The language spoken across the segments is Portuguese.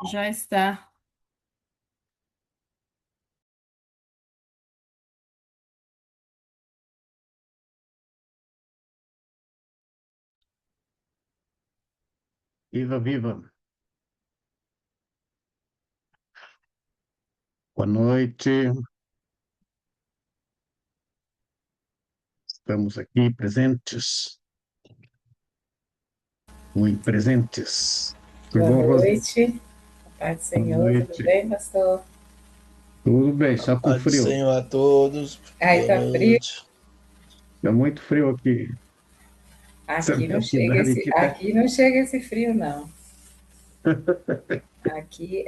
Já está. Viva, viva. Boa noite. Estamos aqui presentes, muito presentes. Tudo Boa bom, Rose? noite. Paz do Boa Senhor, tudo noite. bem, pastor? Tudo bem, A só com paz do frio. Senhor a todos. Aí Boa tá frio? noite. Está muito frio aqui. Essa minha cidade aqui tá. Aqui não chega esse frio, não. Aqui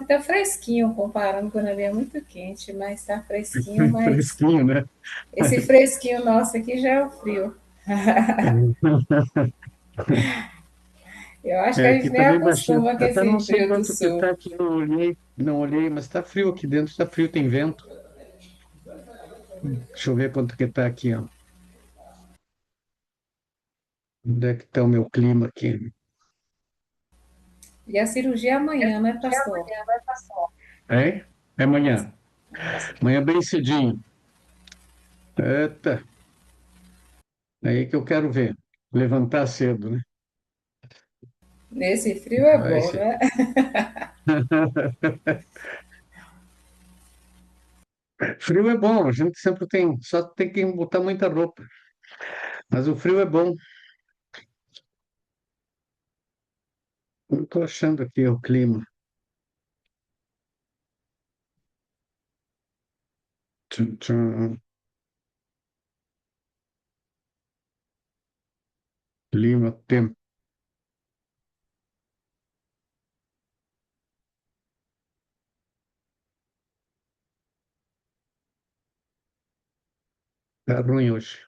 tá fresquinho, comparando quando ali é muito quente, mas tá fresquinho, mas Fresquinho, né? esse fresquinho nosso aqui já é o frio. Eu acho que É, a aqui gente nem tá bem baixinho. acostuma com Até não esse sei frio do quanto que sul. tá aqui, não olhei, mas tá frio aqui dentro, tá frio, tem vento. Deixa eu ver quanto que tá aqui, ó. Onde é que tá o meu clima aqui? E a cirurgia é amanhã, né, pastor? É? É amanhã. Amanhã bem cedinho. Eita, é aí que eu quero ver. Levantar cedo, né? Nesse frio é Vai bom, ser. né? Frio é bom, a gente sempre tem, só tem que botar muita roupa. Mas o frio é bom. Eu estou achando aqui o clima. Tchum, tchum. Clima, tempo. Tá ruim hoje.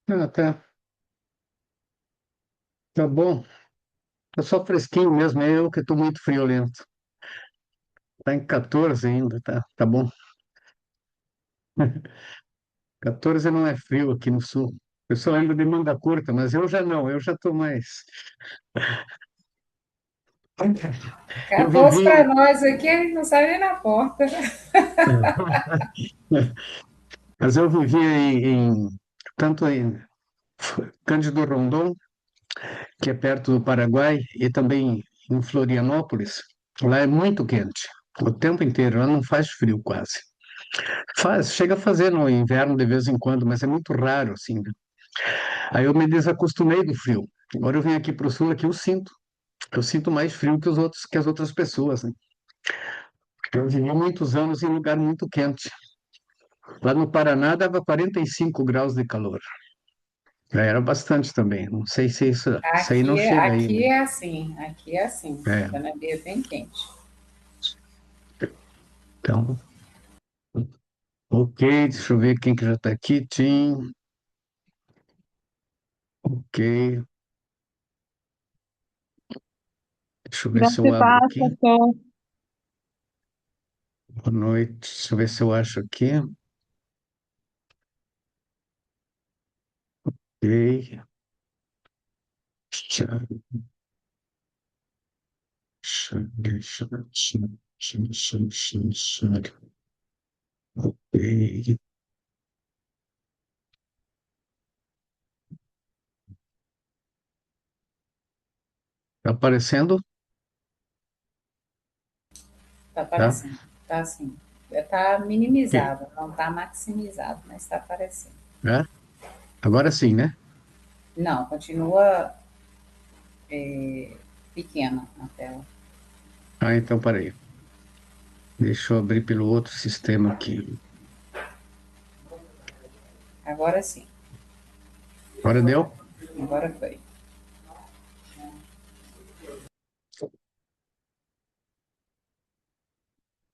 Ah, tá bom. Tá só fresquinho mesmo, é eu que estou muito friolento. Tá em 14 ainda, tá bom. 14 não é frio aqui no sul. O pessoal ainda de manga curta, mas eu já não, eu já estou mais. Eu 14 para vivi. nós aqui, a gente não sai nem na porta. Mas eu vivia tanto em Cândido Rondon, que é perto do Paraguai, e também em Florianópolis. Lá é muito quente, o tempo inteiro, lá não faz frio quase. Faz, chega a fazer no inverno de vez em quando, mas é muito raro, assim, né? Aí eu me desacostumei do frio. Agora eu venho aqui para o sul, aqui eu sinto mais frio que que as outras pessoas, né? Eu vivi muitos anos em lugar muito quente. Lá no Paraná dava 45 graus de calor. Já era bastante também. Não sei se isso aí não chega aí, né? Aqui é assim. É, Quando é meio bem quente. então, ok, deixa eu ver quem que já está aqui. Tim, ok. Deixa eu ver se Graça eu e abro paz, aqui. pastor. Boa noite. Deixa eu ver se eu acho aqui. Ok. Ok. Tá aparecendo? Tá Tá? aparecendo. Tá assim. Tá Ok. minimizado, não tá maximizado, mas tá aparecendo. É? Agora sim, né? Não, continua pequena na tela. Ah, então peraí. Deixa eu abrir pelo outro sistema aqui. Agora sim. Agora deu? Agora foi.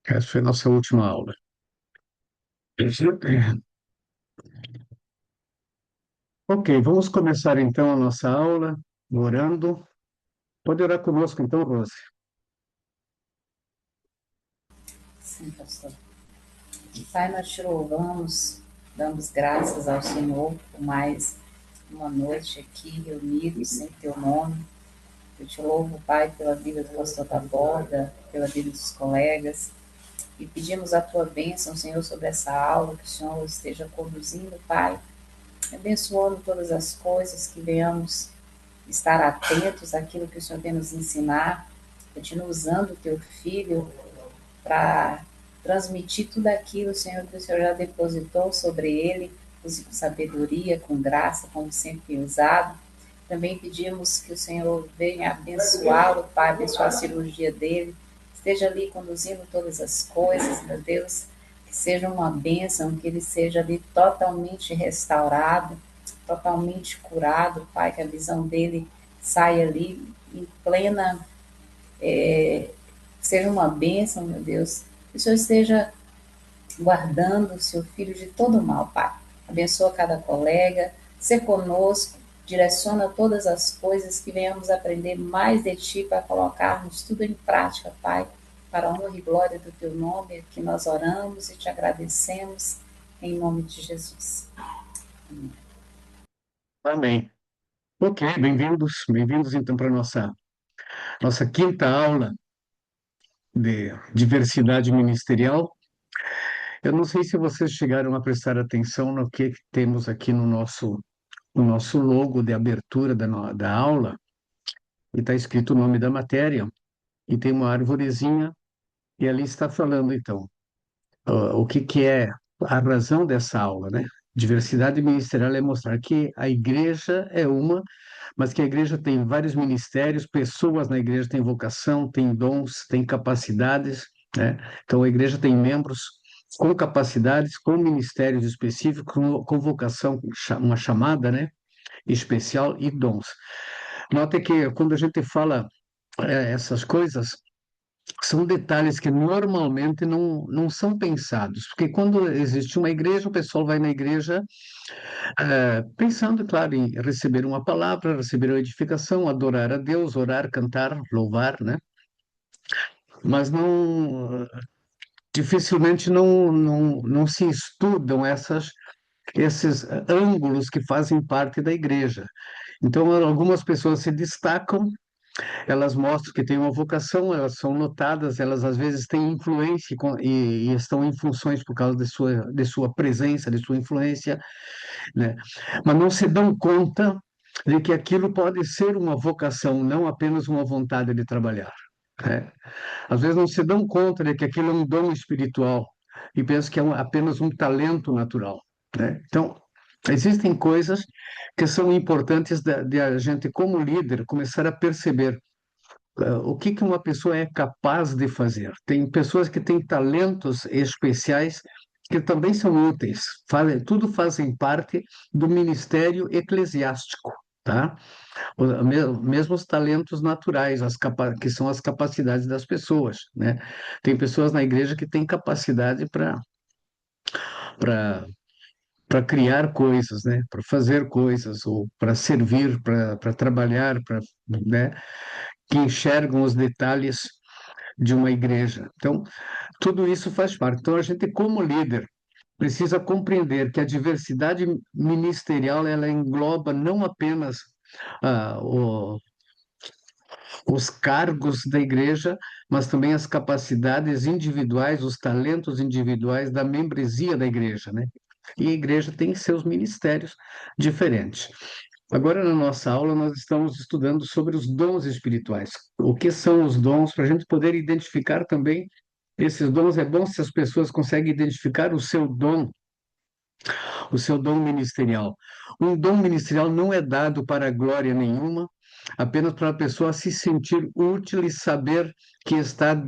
Essa foi a nossa última aula. Ok, vamos começar então a nossa aula orando. Pode orar conosco então, Rose. Sim, pastor. Pai, nós te louvamos, damos graças ao Senhor por mais uma noite aqui reunidos em teu nome. Eu te louvo, Pai, pela vida do pastor Taborda, pela vida dos colegas, e pedimos a tua bênção, Senhor, sobre essa aula, que o Senhor esteja conduzindo, Pai, abençoando todas as coisas, que venhamos estar atentos àquilo que o Senhor vem nos ensinar. Continua usando o teu filho para transmitir tudo aquilo, Senhor, que o Senhor já depositou sobre ele, use com sabedoria, com graça, como sempre tem usado. Também pedimos que o Senhor venha abençoá-lo, Pai, abençoar a cirurgia dele, esteja ali conduzindo todas as coisas, meu Deus, que seja uma bênção, que ele seja ali totalmente restaurado, totalmente curado, Pai, que a visão dele saia ali em plena, seja uma bênção, meu Deus, que o Senhor esteja guardando o seu filho de todo mal, Pai. Abençoa cada colega, ser conosco, direciona todas as coisas, que venhamos aprender mais de Ti para colocarmos tudo em prática, Pai, para a honra e glória do Teu nome, que nós oramos e te agradecemos, em nome de Jesus. Amém. Ok, bem-vindos, bem-vindos então para a nossa quinta aula de diversidade ministerial. Eu não sei se vocês chegaram a prestar atenção no que temos aqui no nosso logo de abertura da aula, e está escrito o nome da matéria, e tem uma arvorezinha, e ali está falando, então, o que que é a razão dessa aula, né? Diversidade ministerial é mostrar que a igreja é uma, mas que a igreja tem vários ministérios, pessoas na igreja têm vocação, têm dons, têm capacidades, né? Então a igreja tem membros com capacidades, com ministérios específicos, com vocação, uma chamada, né? Especial e dons. Note que quando a gente fala essas coisas, são detalhes que normalmente não são pensados, porque quando existe uma igreja, o pessoal vai na igreja pensando, claro, em receber uma palavra, receber uma edificação, adorar a Deus, orar, cantar, louvar, né? Mas dificilmente não se estudam esses ângulos que fazem parte da igreja. Então, algumas pessoas se destacam, elas mostram que têm uma vocação, elas são notadas, elas às vezes têm influência e estão em funções por causa de sua presença, de sua influência, né? Mas não se dão conta de que aquilo pode ser uma vocação, não apenas uma vontade de trabalhar, né? Às vezes não se dão conta de que aquilo é um dom espiritual e pensam que é apenas um talento natural, né? Então, existem coisas que são importantes de a gente, como líder, começar a perceber o que que uma pessoa é capaz de fazer. Tem pessoas que têm talentos especiais que também são úteis, tudo fazem parte do ministério eclesiástico, tá? Mesmo os talentos naturais, que são as capacidades das pessoas, né? Tem pessoas na igreja que têm capacidade para para criar coisas, né? Para fazer coisas, ou para servir, para trabalhar, né? Que enxergam os detalhes de uma igreja. Então, tudo isso faz parte. Então, a gente, como líder, precisa compreender que a diversidade ministerial ela engloba não apenas os cargos da igreja, mas também as capacidades individuais, os talentos individuais da membresia da igreja, né? E a igreja tem seus ministérios diferentes. Agora, na nossa aula, nós estamos estudando sobre os dons espirituais. O que são os dons, para a gente poder identificar também esses dons. É bom se as pessoas conseguem identificar o seu dom ministerial. Um dom ministerial não é dado para glória nenhuma, apenas para a pessoa se sentir útil e saber que está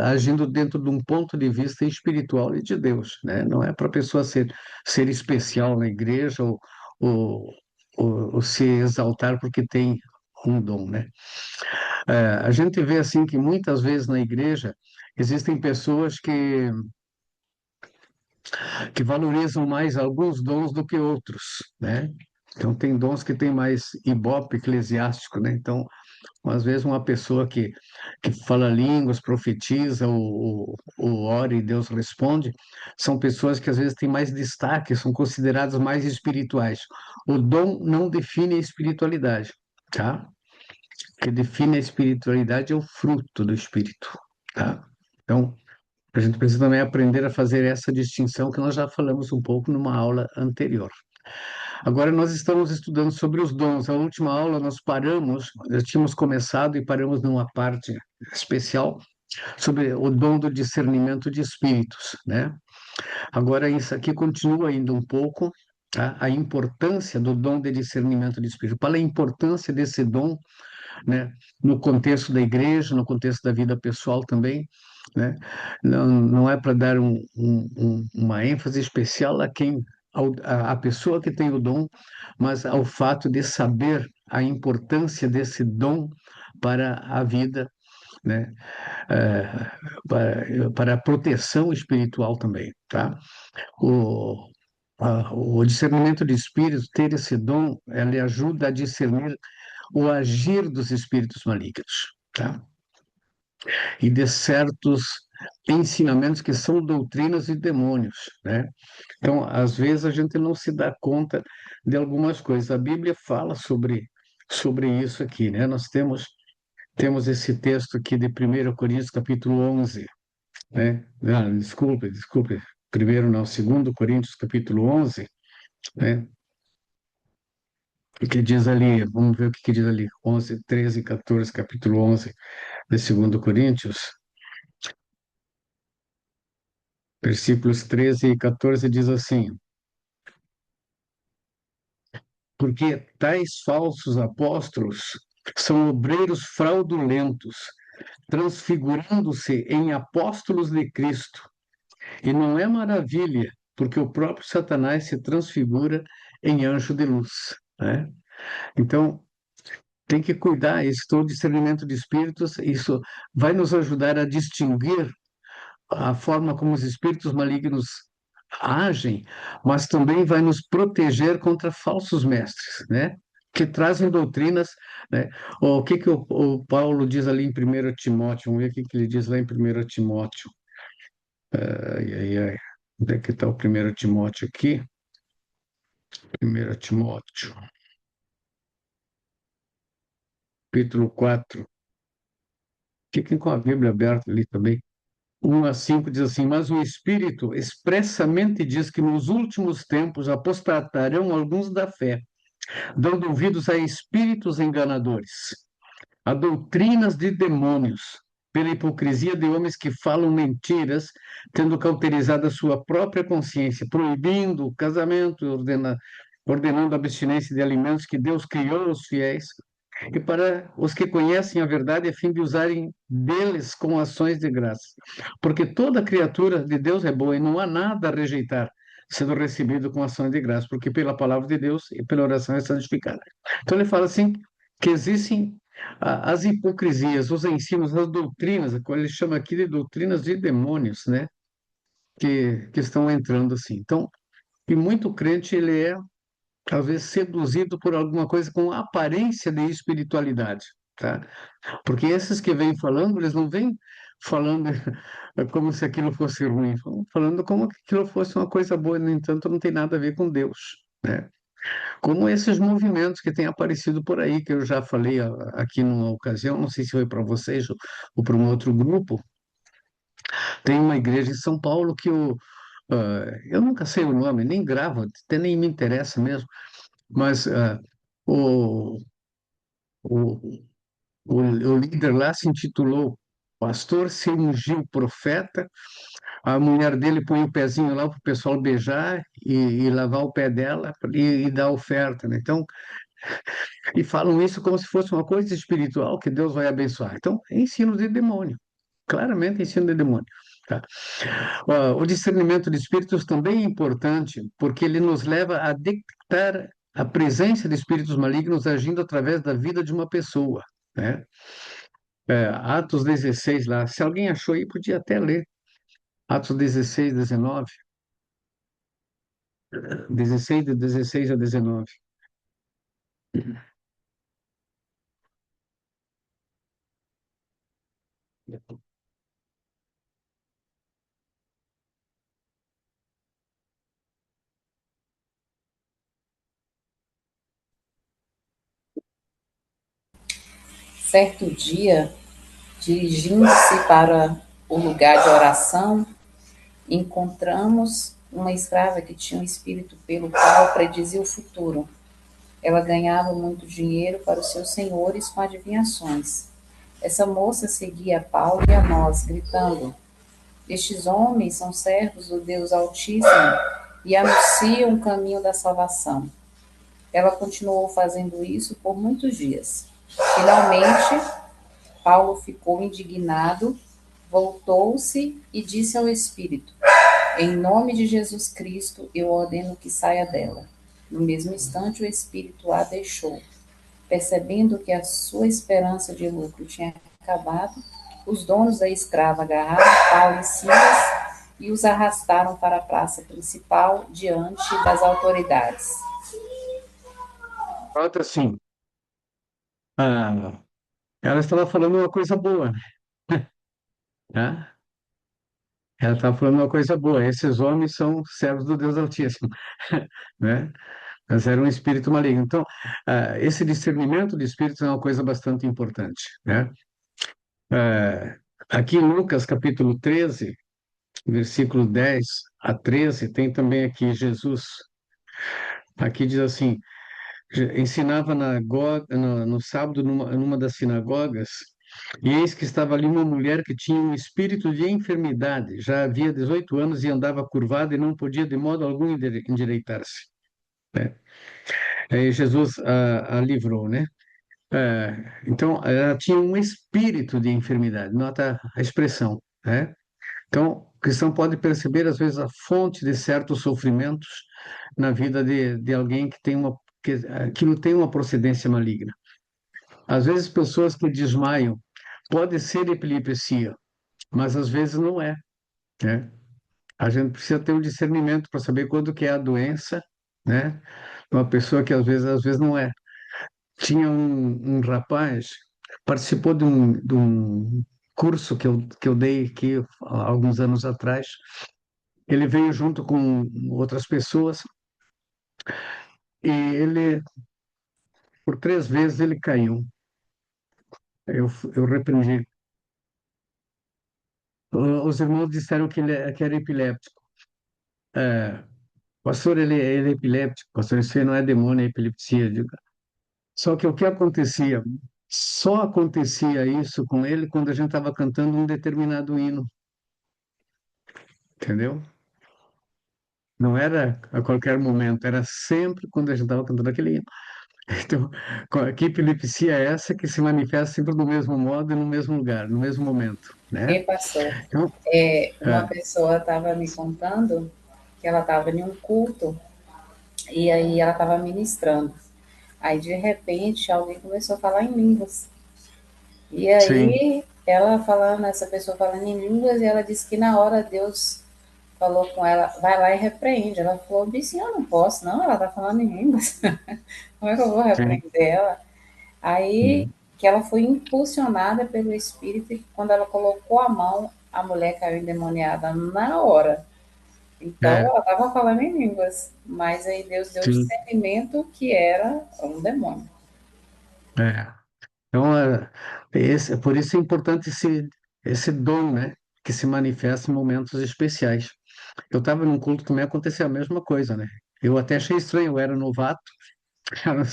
agindo dentro de um ponto de vista espiritual e de Deus, né? Não é para a pessoa ser especial na igreja ou, ou se exaltar porque tem um dom, né? A gente vê assim que muitas vezes na igreja existem pessoas que valorizam mais alguns dons do que outros, né? Então, tem dons que tem mais ibope eclesiástico, né? Então, às vezes, uma pessoa que fala línguas, profetiza ou ora e Deus responde, são pessoas que às vezes têm mais destaque, são consideradas mais espirituais. O dom não define a espiritualidade, tá? O que define a espiritualidade é o fruto do Espírito, tá? Então, a gente precisa também aprender a fazer essa distinção que nós já falamos um pouco numa aula anterior. Agora nós estamos estudando sobre os dons. A última aula nós paramos, já tínhamos começado e paramos numa parte especial sobre o dom do discernimento de espíritos, né? Agora isso aqui continua ainda um pouco, tá? A importância do dom de discernimento de espírito. Qual é a importância desse dom, né? No contexto da igreja, no contexto da vida pessoal também, né? Não é para dar uma ênfase especial a quem a pessoa que tem o dom, mas ao fato de saber a importância desse dom para a vida, né? Para a proteção espiritual também, tá? O, o discernimento de espíritos, ter esse dom, ele ajuda a discernir o agir dos espíritos malignos, tá? E de certos ensinamentos que são doutrinas e demônios, né? Então, às vezes a gente não se dá conta de algumas coisas. A Bíblia fala sobre isso aqui, né? Nós temos esse texto aqui de 1 Coríntios, capítulo 11, né? Não, desculpe. Primeiro não, 2 Coríntios, capítulo 11, né? O que diz ali, vamos ver o que diz ali, 11, 13 e 14, capítulo 11 de 2 Coríntios, versículos 13 e 14 diz assim: porque tais falsos apóstolos são obreiros fraudulentos, transfigurando-se em apóstolos de Cristo. E não é maravilha, porque o próprio Satanás se transfigura em anjo de luz, né? Então, tem que cuidar, esse todo discernimento de espíritos, isso vai nos ajudar a distinguir a forma como os espíritos malignos agem, mas também vai nos proteger contra falsos mestres, né? Que trazem doutrinas, né? O que que o Paulo diz ali em 1 Timóteo? Vamos ver o que que ele diz lá em 1 Timóteo. Ai, ai, ai. Onde é que está o 1 Timóteo aqui? 1 Timóteo, capítulo 4. Fiquem com a Bíblia aberta ali também. 1 a 5 diz assim: mas o Espírito expressamente diz que nos últimos tempos apostatarão alguns da fé, dando ouvidos a espíritos enganadores, a doutrinas de demônios, pela hipocrisia de homens que falam mentiras, tendo cauterizado a sua própria consciência, proibindo o casamento, ordenando a abstinência de alimentos que Deus criou aos fiéis, e para os que conhecem a verdade, a fim de usarem deles com ações de graça. Porque toda criatura de Deus é boa e não há nada a rejeitar, sendo recebido com ações de graça, porque pela palavra de Deus e pela oração é santificada. Então ele fala assim, que existem as hipocrisias, os ensinos, as doutrinas, ele chama aqui de doutrinas de demônios, né? Que estão entrando assim. Então, e muito crente, ele é talvez seduzido por alguma coisa com aparência de espiritualidade, tá? Porque esses que vêm falando, eles não vêm falando como se aquilo fosse ruim, falando como se aquilo fosse uma coisa boa, no entanto, não tem nada a ver com Deus, né? Como esses movimentos que têm aparecido por aí, que eu já falei aqui numa ocasião, não sei se foi para vocês ou para um outro grupo, tem uma igreja em São Paulo que eu nunca sei o nome, nem gravo, até nem me interessa mesmo, mas o, o, o líder lá se intitulou Pastor se ungiu profeta, a mulher dele põe o pezinho lá para o pessoal beijar e lavar o pé dela e dar oferta, né? Então, e falam isso como se fosse uma coisa espiritual que Deus vai abençoar. Então, é ensino de demônio, claramente é ensino de demônio. Tá? O discernimento de espíritos também é importante, porque ele nos leva a detectar a presença de espíritos malignos agindo através da vida de uma pessoa, né? Atos 16 lá, se alguém achou aí, podia até ler. Atos 16, 19, 16 de 16 a 19. Certo dia, dirigindo-se para o lugar de oração, encontramos uma escrava que tinha um espírito pelo qual predizia o futuro. Ela ganhava muito dinheiro para os seus senhores com adivinhações. Essa moça seguia a Paulo e a nós, gritando: Estes homens são servos do Deus Altíssimo e anunciam o caminho da salvação. Ela continuou fazendo isso por muitos dias. Finalmente, Paulo ficou indignado, voltou-se e disse ao Espírito: Em nome de Jesus Cristo, eu ordeno que saia dela. No mesmo instante, o Espírito a deixou. Percebendo que a sua esperança de lucro tinha acabado, os donos da escrava agarraram Paulo e Silas e os arrastaram para a praça principal diante das autoridades. Pronto, assim, ah, ela estava falando uma coisa boa, né? Ela estava falando uma coisa boa. Esses homens são servos do Deus Altíssimo, né? Mas era um espírito maligno. Então, esse discernimento de espíritos é uma coisa bastante importante, né? Ah, aqui em Lucas, capítulo 13, versículo 10 a 13, tem também aqui Jesus. Aqui diz assim: ensinava no sábado numa das sinagogas, e eis que estava ali uma mulher que tinha um espírito de enfermidade, já havia 18 anos e andava curvada e não podia de modo algum endireitar-se, né? Aí Jesus a livrou, né? Então, ela tinha um espírito de enfermidade, nota a expressão, né? Então, o cristão pode perceber, às vezes, a fonte de certos sofrimentos na vida de alguém que tem que aquilo tem uma procedência maligna. Às vezes, pessoas que desmaiam, pode ser epilepsia, mas às vezes não é, né? A gente precisa ter um discernimento para saber quando que é a doença, né? Uma pessoa que às vezes não é. Tinha um rapaz, participou de um curso que eu dei aqui há alguns anos atrás. Ele veio junto com outras pessoas e ele, por 3 vezes, ele caiu. Eu repreendi. Os irmãos disseram que era epiléptico. É, pastor, ele é epiléptico. Pastor, isso aí não é demônio, é epilepsia. Eu digo, só que o que acontecia? Só acontecia isso com ele quando a gente estava cantando um determinado hino, entendeu? Não era a qualquer momento, era sempre quando a gente estava cantando aquele hino. Então, que epilepsia é essa que se manifesta sempre do mesmo modo e no mesmo lugar, no mesmo momento, E né? pastor, Então, uma é, pessoa estava me contando que ela estava em um culto e aí ela estava ministrando. Aí, de repente, alguém começou a falar em línguas. E sim, aí, ela falando, essa pessoa falando em línguas, e ela disse que na hora Deus falou com ela, vai lá e repreende. Ela falou, disse, eu não posso, não, ela tá falando em línguas. Como é que eu vou sim. repreender ela? Aí, Uhum. que ela foi impulsionada pelo Espírito, e quando ela colocou a mão, a mulher caiu endemoniada na hora. Então, É, ela estava falando em línguas, mas aí Deus deu sim, discernimento que era um demônio. é. Então, por isso é importante esse dom, né? Que se manifesta em momentos especiais. Eu estava num culto que também aconteceu a mesma coisa, né? Eu até achei estranho, eu era novato, era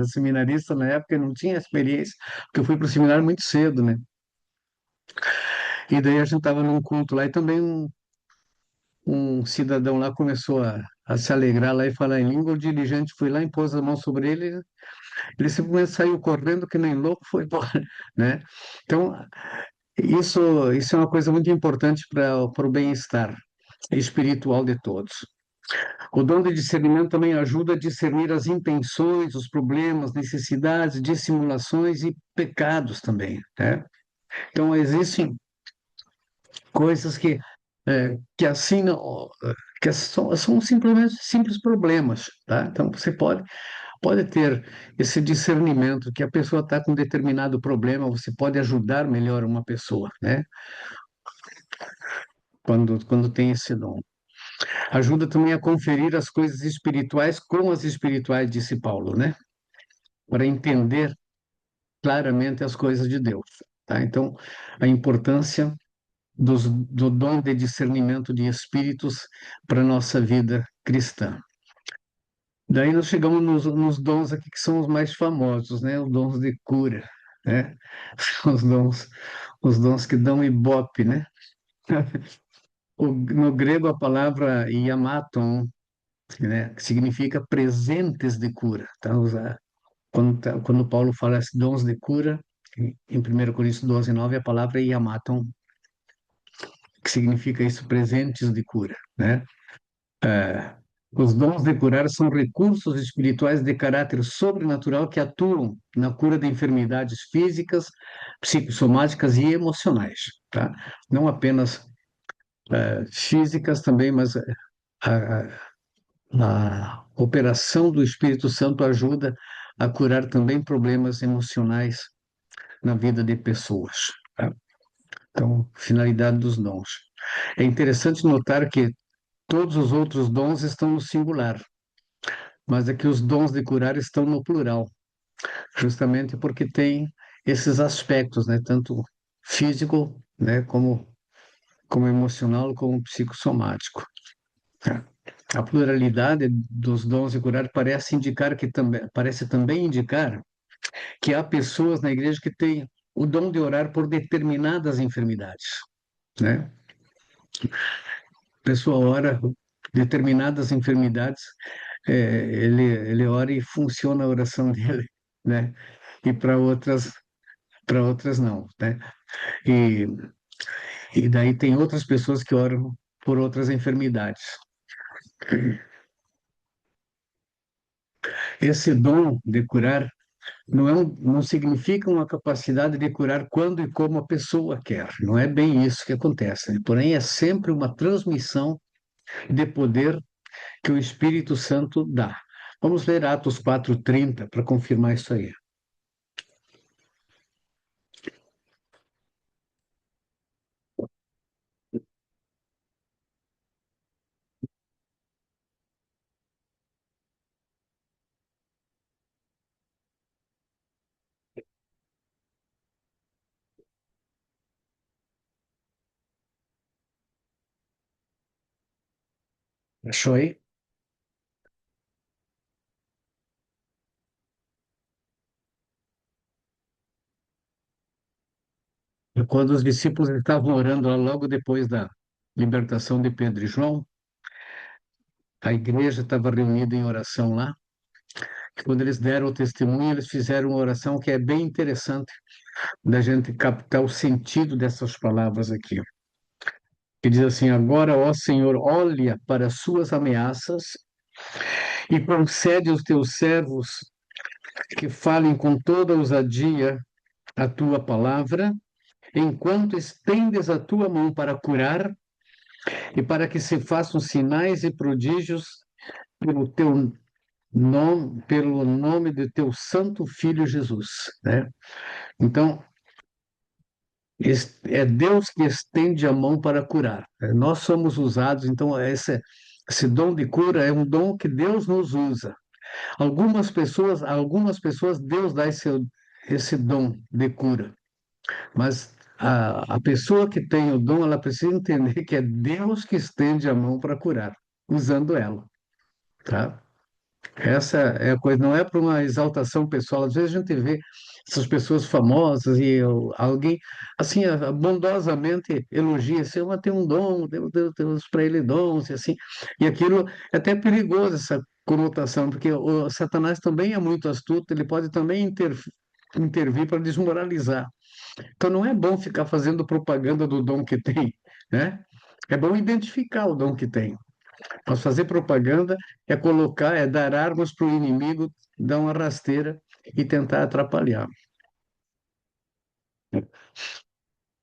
seminarista na época, eu não tinha experiência, porque eu fui para o seminário muito cedo, né? E daí a gente estava num culto lá e também um cidadão lá começou a se alegrar lá e falar em língua. O dirigente foi lá, impôs a mão sobre ele, ele simplesmente saiu correndo que nem louco, foi embora, né? Então, isso é uma coisa muito importante para o bem-estar espiritual de todos. O dom de discernimento também ajuda a discernir as intenções, os problemas, necessidades, dissimulações e pecados também, né? Então, existem coisas que assinam, que são simplesmente simples problemas, tá? Então, você pode. pode ter esse discernimento que a pessoa está com determinado problema, você pode ajudar melhor uma pessoa, né? Quando tem esse dom. Ajuda também a conferir as coisas espirituais com as espirituais, disse Paulo, né? Para entender claramente as coisas de Deus, tá? Então, a importância do dom de discernimento de espíritos para a nossa vida cristã. Daí nós chegamos nos dons aqui que são os mais famosos, né? Os dons de cura, né? São os dons que dão ibope, né? No grego a palavra iamaton, né? Que significa presentes de cura, tá? Quando Paulo fala dons de cura, em 1 Coríntios 12:9, a palavra é iamaton, que significa isso, presentes de cura, né? Os dons de curar são recursos espirituais de caráter sobrenatural que atuam na cura de enfermidades físicas, psicossomáticas e emocionais, tá? Não apenas físicas também, mas a operação do Espírito Santo ajuda a curar também problemas emocionais na vida de pessoas, tá? Então, finalidade dos dons. É interessante notar que todos os outros dons estão no singular, mas aqui os dons de curar estão no plural, justamente porque tem esses aspectos, né, tanto físico, né, como emocional, como psicossomático. A pluralidade dos dons de curar parece também indicar que há pessoas na igreja que têm o dom de orar por determinadas enfermidades, né? A pessoa ora determinadas enfermidades, ele ora e funciona a oração dele, né? E para outras não, né? E, e daí tem outras pessoas que oram por outras enfermidades. Esse dom de curar não significa uma capacidade de curar quando e como a pessoa quer. Não é bem isso que acontece, né? Porém, é sempre uma transmissão de poder que o Espírito Santo dá. Vamos ler Atos 4:30 para confirmar isso aí. Achou aí? E quando os discípulos estavam orando lá logo depois da libertação de Pedro e João, a igreja estava reunida em oração lá. E quando eles deram o testemunho, eles fizeram uma oração que é bem interessante da gente captar o sentido dessas palavras aqui. Que diz assim: agora, ó Senhor, olha para as suas ameaças e concede aos teus servos que falem com toda ousadia a tua palavra, enquanto estendes a tua mão para curar e para que se façam sinais e prodígios pelo teu nome, pelo nome de teu santo filho Jesus, né? Então, é Deus que estende a mão para curar. Nós somos usados, então esse dom de cura é um dom que Deus nos usa. Algumas pessoas Deus dá esse dom de cura, mas a pessoa que tem o dom, ela precisa entender que é Deus que estende a mão para curar, usando ela, tá? Essa é a coisa, não é para uma exaltação pessoal. Às vezes a gente vê essas pessoas famosas e alguém, assim, bondosamente elogia, assim, mas tem um dom, Deus para ele dons, e assim. E aquilo é até perigoso, essa conotação, porque o Satanás também é muito astuto, ele pode também intervir para desmoralizar. Então não é bom ficar fazendo propaganda do dom que tem, né? É bom identificar o dom que tem. Mas fazer propaganda é dar armas para o inimigo, dar uma rasteira e tentar atrapalhar.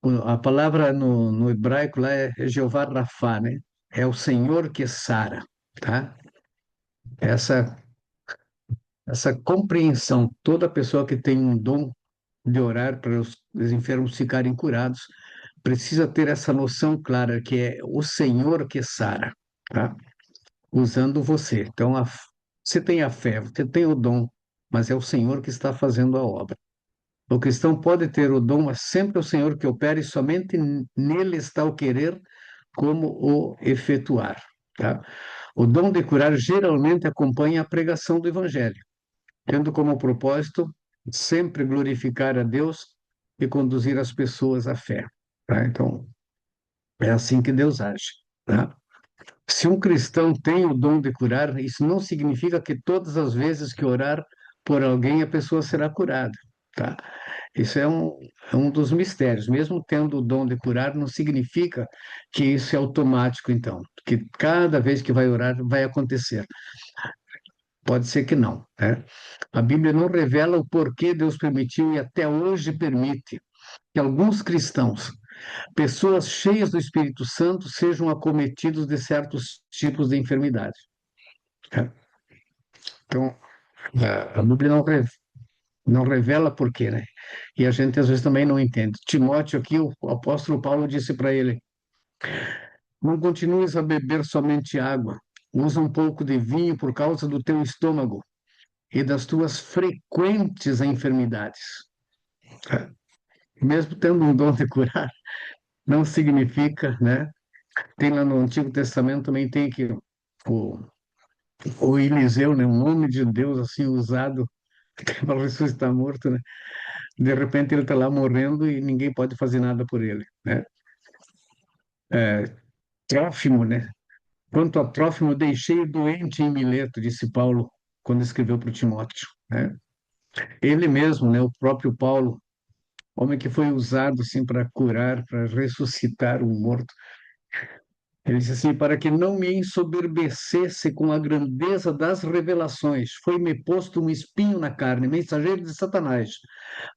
A palavra no hebraico lá é Jeová Rafá, né? É o Senhor que sara, tá? Essa essa compreensão. Toda pessoa que tem um dom de orar para os enfermos ficarem curados precisa ter essa noção clara que é o Senhor que sara, tá? Usando você. Então, você tem a fé, você tem o dom, mas é o Senhor que está fazendo a obra. O cristão pode ter o dom, mas sempre é o Senhor que opera e somente nele está o querer como o efetuar, tá? O dom de curar geralmente acompanha a pregação do Evangelho, tendo como propósito sempre glorificar a Deus e conduzir as pessoas à fé, tá? Então, é assim que Deus age, tá? Se um cristão tem o dom de curar, isso não significa que todas as vezes que orar por alguém a pessoa será curada, tá? Isso é um dos mistérios. Mesmo tendo o dom de curar, não significa que isso é automático, então, que cada vez que vai orar vai acontecer. Pode ser que não, né? A Bíblia não revela o porquê Deus permitiu e até hoje permite que alguns cristãos, pessoas cheias do Espírito Santo, sejam acometidos de certos tipos de enfermidade, né? Então, a Bíblia não revela por quê, né? E a gente às vezes também não entende. Timóteo aqui, o apóstolo Paulo disse para ele: não continues a beber somente água, usa um pouco de vinho por causa do teu estômago e das tuas frequentes enfermidades. Mesmo tendo um dom de curar, não significa, né? Tem lá no Antigo Testamento também tem que o, o Eliseu, né? Um homem de Deus assim usado para ressuscitar morto, né? De repente ele está lá morrendo e ninguém pode fazer nada por ele, né? Trófimo, né? Quanto a Trófimo, deixei doente em Mileto, disse Paulo quando escreveu para o Timóteo, né? Ele mesmo, né? O próprio Paulo, homem que foi usado assim para curar, para ressuscitar um morto. Ele disse assim: para que não me ensoberbecesse com a grandeza das revelações, foi-me posto um espinho na carne, mensageiro de Satanás,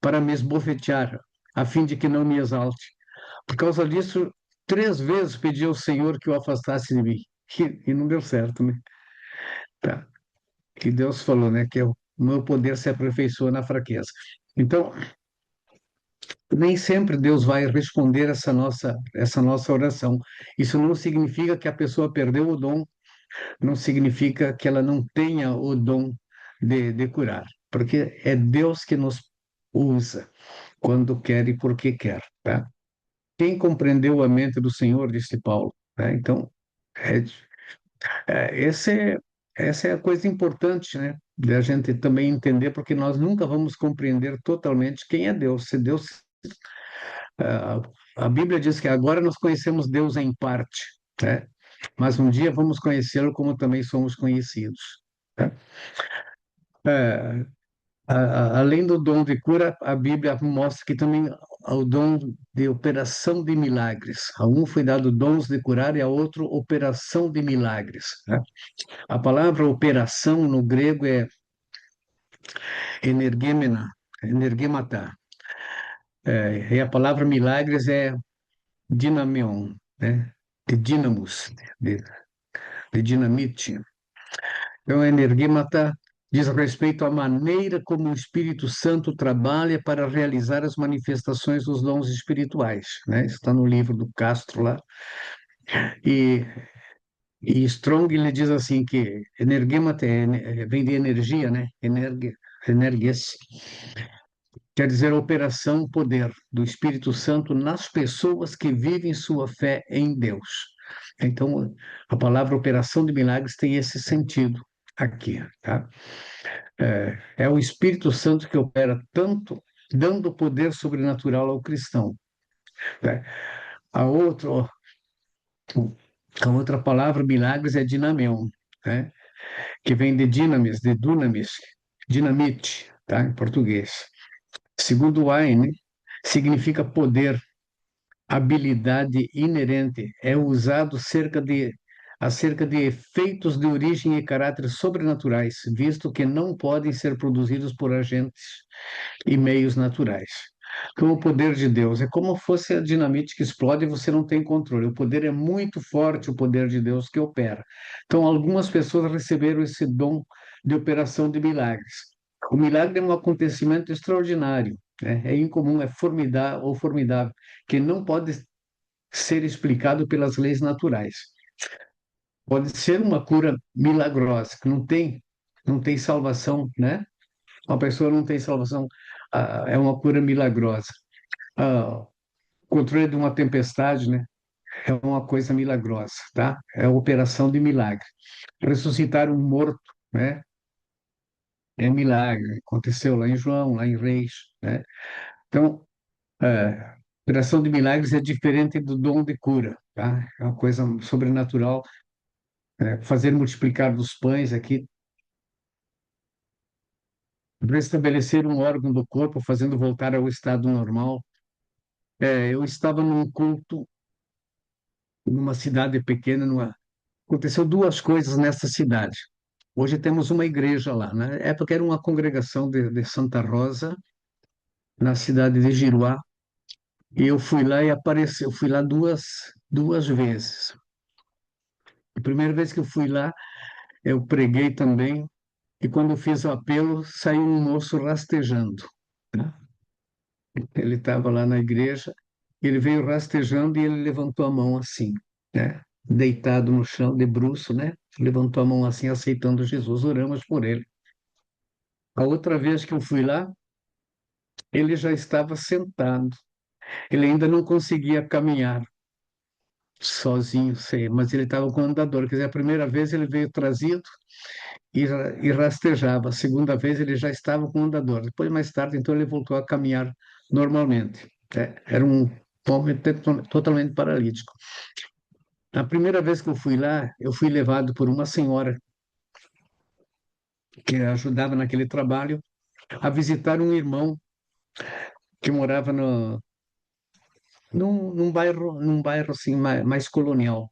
para me esbofetear, a fim de que não me exalte. Por causa disso, 3 vezes pedi ao Senhor que o afastasse de mim. E não deu certo, né? Tá. Que Deus falou, né? Que o meu poder se aperfeiçoa na fraqueza. Então, nem sempre Deus vai responder essa nossa oração. Isso não significa que a pessoa perdeu o dom, não significa que ela não tenha o dom de curar, porque é Deus que nos usa quando quer e porque quer, tá? Quem compreendeu a mente do Senhor, disse Paulo, né? Então, é, é, esse é, essa é a coisa importante, né? De a gente também entender, porque nós nunca vamos compreender totalmente quem é Deus. Se Deus, ah, a Bíblia diz que agora nós conhecemos Deus em parte, né? Mas um dia vamos conhecê-lo como também somos conhecidos, tá? É, além do dom de cura, a Bíblia mostra que também há o dom de operação de milagres. A um foi dado dons de curar e a outro operação de milagres, né? A palavra operação no grego é energêmena, energemata, e a palavra milagres é dinamion, né? De dínamos, de, de dinamite. Então, a energemata diz respeito à maneira como o Espírito Santo trabalha para realizar as manifestações dos dons espirituais, né? Isso está no livro do Castro lá. E, e Strong ele diz assim que energemata vem de energia, né? Energias, quer dizer operação, poder do Espírito Santo nas pessoas que vivem sua fé em Deus. Então, a palavra operação de milagres tem esse sentido aqui, tá? É o Espírito Santo que opera tanto, dando poder sobrenatural ao cristão, né? A outra, a outra palavra, milagres, é dinamion, né? Que vem de dinamis, de dunamis, dinamite, tá? Em português. Segundo Wine, significa poder, habilidade inerente, é usado acerca de efeitos de origem e caráter sobrenaturais, visto que não podem ser produzidos por agentes e meios naturais. Como o poder de Deus é como fosse a dinamite que explode e você não tem controle. O poder é muito forte, o poder de Deus que opera. Então, algumas pessoas receberam esse dom de operação de milagres. O milagre é um acontecimento extraordinário, né? É incomum, é formidável ou formidável, que não pode ser explicado pelas leis naturais. Pode ser uma cura milagrosa, que não tem salvação, né? Uma pessoa não tem salvação, é uma cura milagrosa. O controle de uma tempestade, né? É uma coisa milagrosa, tá? É a operação de milagre. Ressuscitar um morto, né? É milagre. Aconteceu lá em João, lá em Reis, né? Então, operação de milagres é diferente do dom de cura, tá? É uma coisa sobrenatural. Fazer multiplicar dos pães aqui, restabelecer um órgão do corpo, fazendo voltar ao estado normal. Eu estava num culto numa cidade pequena, aconteceu duas coisas nessa cidade. Hoje temos uma igreja lá. Na época era uma congregação de Santa Rosa, na cidade de Giruá, e eu fui lá e apareceu. Eu fui lá duas vezes. A primeira vez que eu fui lá, eu preguei também, e quando eu fiz o apelo, saiu um moço rastejando, né? Ele estava lá na igreja, ele veio rastejando e ele levantou a mão assim, né? Deitado no chão, de bruço, né? Levantou a mão assim, aceitando Jesus. Oramos por ele. A outra vez que eu fui lá, ele já estava sentado. Ele ainda não conseguia caminhar sozinho, sei, mas ele estava com andador. Quer dizer, a primeira vez ele veio trazido e rastejava. A segunda vez ele já estava com andador. Depois, mais tarde, então, ele voltou a caminhar normalmente. Era um homem totalmente paralítico. A primeira vez que eu fui lá, eu fui levado por uma senhora que ajudava naquele trabalho a visitar um irmão que morava num bairro assim, mais colonial.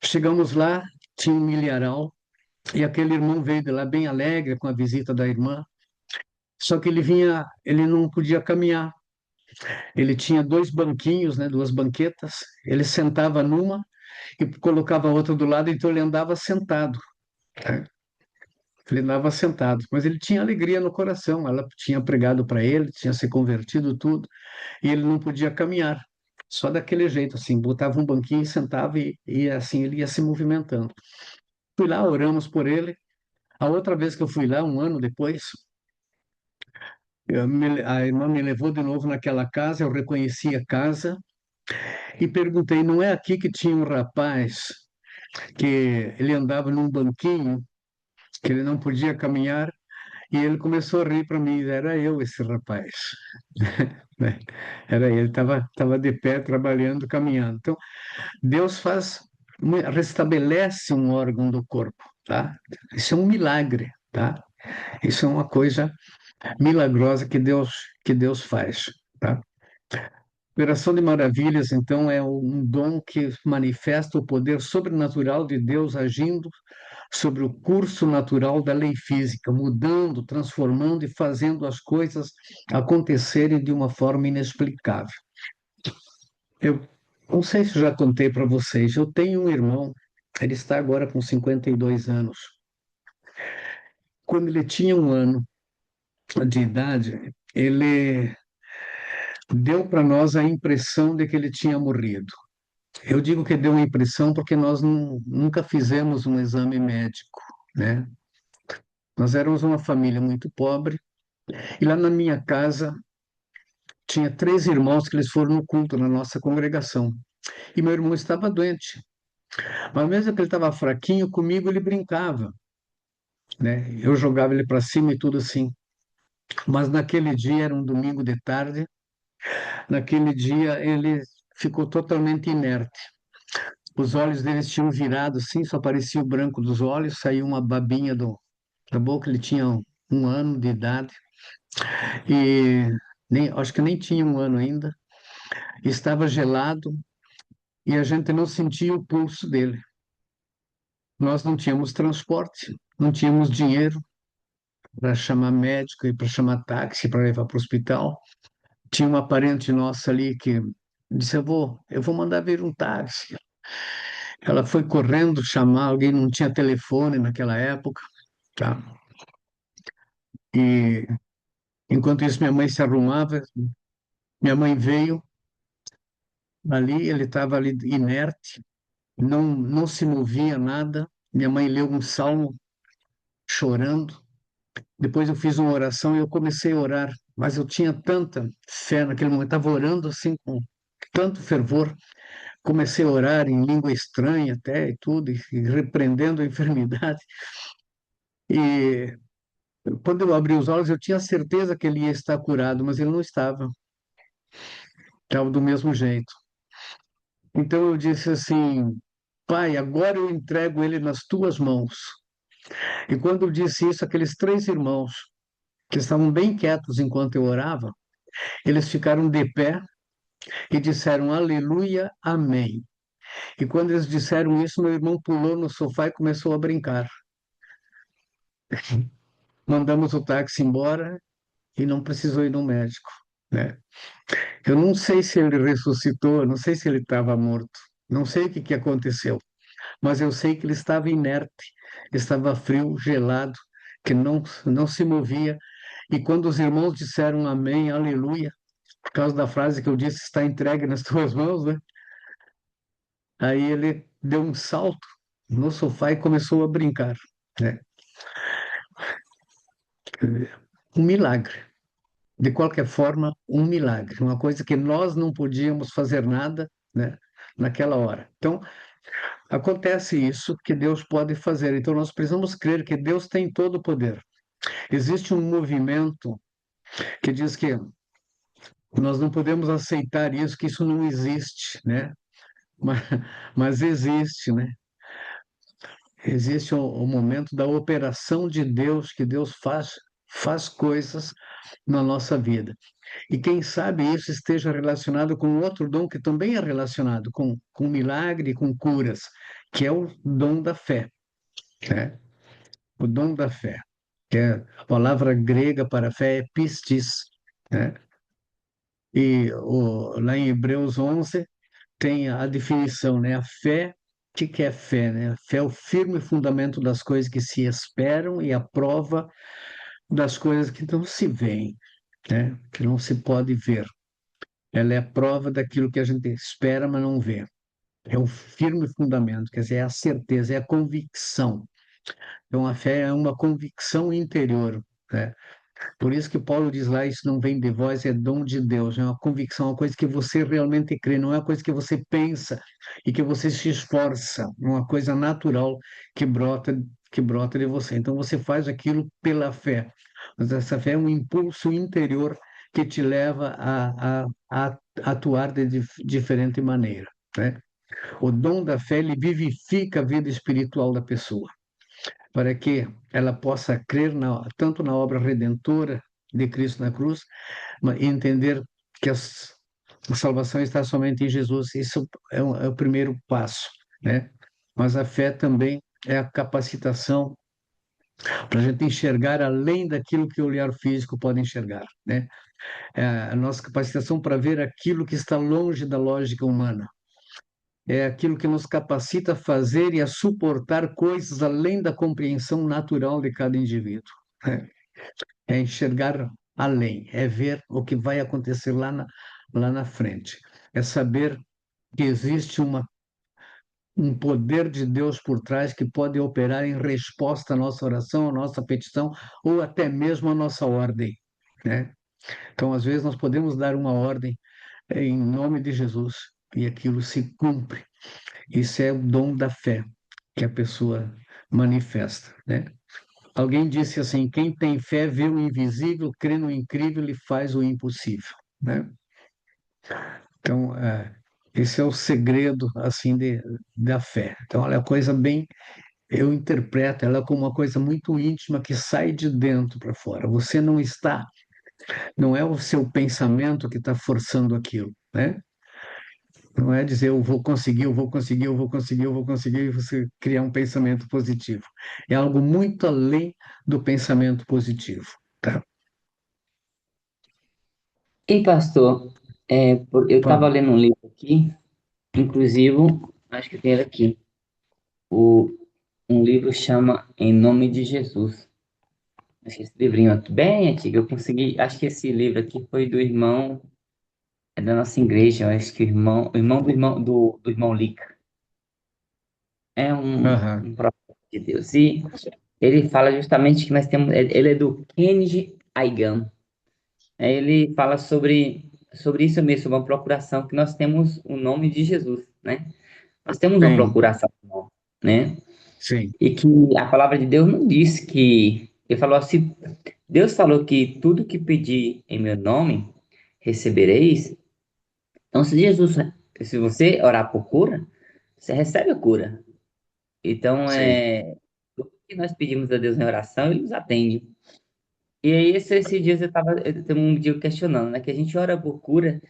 Chegamos lá, tinha um milharal, e aquele irmão veio de lá bem alegre com a visita da irmã. Só que ele não podia caminhar. Ele tinha dois banquinhos, né, duas banquetas. Ele sentava numa e colocava a outra do lado, então ele andava sentado, né? Ele andava sentado, mas ele tinha alegria no coração. Ela tinha pregado para ele, tinha se convertido tudo, e ele não podia caminhar. Só daquele jeito, assim, botava um banquinho, sentava e assim ele ia se movimentando. Fui lá, oramos por ele. A outra vez que eu fui lá, um ano depois, a irmã me levou de novo naquela casa, eu reconheci a casa e perguntei, não é aqui que tinha um rapaz que ele andava num banquinho, que ele não podia caminhar, e ele começou a rir para mim, era eu esse rapaz, né? Era ele, estava de pé, trabalhando, caminhando. Então, Deus restabelece um órgão do corpo, tá? Isso é um milagre, tá? Isso é uma coisa milagrosa que Deus faz, tá? Operação de Maravilhas, então, é um dom que manifesta o poder sobrenatural de Deus agindo sobre o curso natural da lei física, mudando, transformando e fazendo as coisas acontecerem de uma forma inexplicável. Eu não sei se eu já contei para vocês, eu tenho um irmão, ele está agora com 52 anos. Quando ele tinha um ano de idade, ele deu para nós a impressão de que ele tinha morrido. Eu digo que deu a impressão porque nós nunca fizemos um exame médico, né? Nós éramos uma família muito pobre e lá na minha casa tinha três irmãos que eles foram no culto na nossa congregação. E meu irmão estava doente. Mas mesmo que ele estava fraquinho, comigo ele brincava, né? Eu jogava ele para cima e tudo assim. Mas naquele dia, era um domingo de tarde, naquele dia ele ficou totalmente inerte. Os olhos dele tinham virado assim, só aparecia o branco dos olhos, saiu uma babinha da boca, ele tinha um ano de idade e acho que nem tinha um ano ainda. Estava gelado e a gente não sentia o pulso dele. Nós não tínhamos transporte, não tínhamos dinheiro para chamar médico e para chamar táxi para levar para o hospital. Tinha uma parente nossa ali que disse: eu vou mandar vir um táxi. Ela foi correndo chamar alguém, não tinha telefone naquela época. tá? E enquanto isso, minha mãe se arrumava, minha mãe veio ali, ele estava ali inerte, não se movia nada. Minha mãe leu um salmo chorando. Depois eu fiz uma oração e eu comecei a orar, mas eu tinha tanta fé naquele momento, estava orando assim com tanto fervor. Comecei a orar em língua estranha até e tudo, e repreendendo a enfermidade. E quando eu abri os olhos, eu tinha certeza que ele ia estar curado, mas ele não estava. Estava do mesmo jeito. Então eu disse assim: Pai, agora eu entrego ele nas tuas mãos. E quando eu disse isso, aqueles três irmãos, que estavam bem quietos enquanto eu orava, eles ficaram de pé e disseram Aleluia, Amém. E quando eles disseram isso, meu irmão pulou no sofá e começou a brincar. Mandamos o táxi embora e não precisou ir no médico, né? Eu não sei se ele ressuscitou, não sei se ele estava morto, não sei o que que aconteceu, mas eu sei que ele estava inerte, estava frio, gelado, que não se movia. E quando os irmãos disseram amém, aleluia, por causa da frase que eu disse, está entregue nas tuas mãos, né? Aí ele deu um salto no sofá e começou a brincar, né? Um milagre. De qualquer forma, um milagre, uma coisa que nós não podíamos fazer nada, né, naquela hora. Então, acontece isso que Deus pode fazer. Então, nós precisamos crer que Deus tem todo o poder. Existe um movimento que diz que nós não podemos aceitar isso, que isso não existe, né? Mas, mas existe, né? Existe o momento da operação de Deus, que Deus faz coisas na nossa vida. E quem sabe isso esteja relacionado com outro dom que também é relacionado com milagre, com curas, que é o dom da fé, né? O dom da fé, que é a palavra grega para fé é pistis, né? E lá em Hebreus 11 tem a definição, né? A fé, o que que é fé, né? A fé é o firme fundamento das coisas que se esperam e a prova das coisas que não se veem, né? Que não se pode ver. Ela é a prova daquilo que a gente espera, mas não vê. É o firme fundamento, quer dizer, é a certeza, é a convicção. Então, a fé é uma convicção interior, né? Por isso que Paulo diz lá, isso não vem de vós, é dom de Deus, é uma convicção, uma coisa que você realmente crê, não é uma coisa que você pensa e que você se esforça, é uma coisa natural que brota de você. Então, você faz aquilo pela fé. Mas essa fé é um impulso interior que te leva a atuar de diferente maneira, né? O dom da fé, ele vivifica a vida espiritual da pessoa, para que ela possa crer tanto na obra redentora de Cristo na cruz, mas entender que a salvação está somente em Jesus. Isso é o primeiro passo, né? Mas a fé também é a capacitação para a gente enxergar além daquilo que o olhar físico pode enxergar, né? É a nossa capacitação para ver aquilo que está longe da lógica humana. É aquilo que nos capacita a fazer e a suportar coisas além da compreensão natural de cada indivíduo. Né? É enxergar além, é ver o que vai acontecer lá na frente. É saber que existe um poder de Deus por trás que pode operar em resposta à nossa oração, à nossa petição, ou até mesmo à nossa ordem. Né? Então, às vezes, nós podemos dar uma ordem em nome de Jesus e aquilo se cumpre. Isso é o dom da fé que a pessoa manifesta, né? Alguém disse assim: quem tem fé vê o invisível, crê no incrível e faz o impossível, né? Então, esse é o segredo assim da fé. Então, ela é uma coisa bem, eu interpreto ela como uma coisa muito íntima que sai de dentro para fora. Você não está, não é o seu pensamento que está forçando aquilo, né? Não é dizer eu vou conseguir, eu vou conseguir, eu vou conseguir, eu vou conseguir, e você criar um pensamento positivo. É algo muito além do pensamento positivo, tá? E pastor, eu estava Fala. lendo um livro aqui, inclusive, acho que tem ele aqui, um livro chama Em Nome de Jesus. Acho que esse livrinho aqui, bem antigo, eu consegui. Acho que esse livro aqui foi do irmão, é da nossa igreja. Eu acho que o irmão do irmão Lica. É Aham, um profeta de Deus. E ele fala justamente que nós temos. Ele é do Kennedy Hagin. Ele fala sobre isso mesmo, sobre uma procuração, que nós temos o nome de Jesus, né? Nós temos uma sim, procuração, né? sim, E que a palavra de Deus não diz que. Ele falou assim: Deus falou que tudo que pedir em meu nome recebereis. Então, se você orar por cura, você recebe a cura. Então, sim. tudo que nós pedimos a Deus em oração, Ele nos atende. E aí, esses dias eu tava um dia questionando, né? Que a gente ora por cura,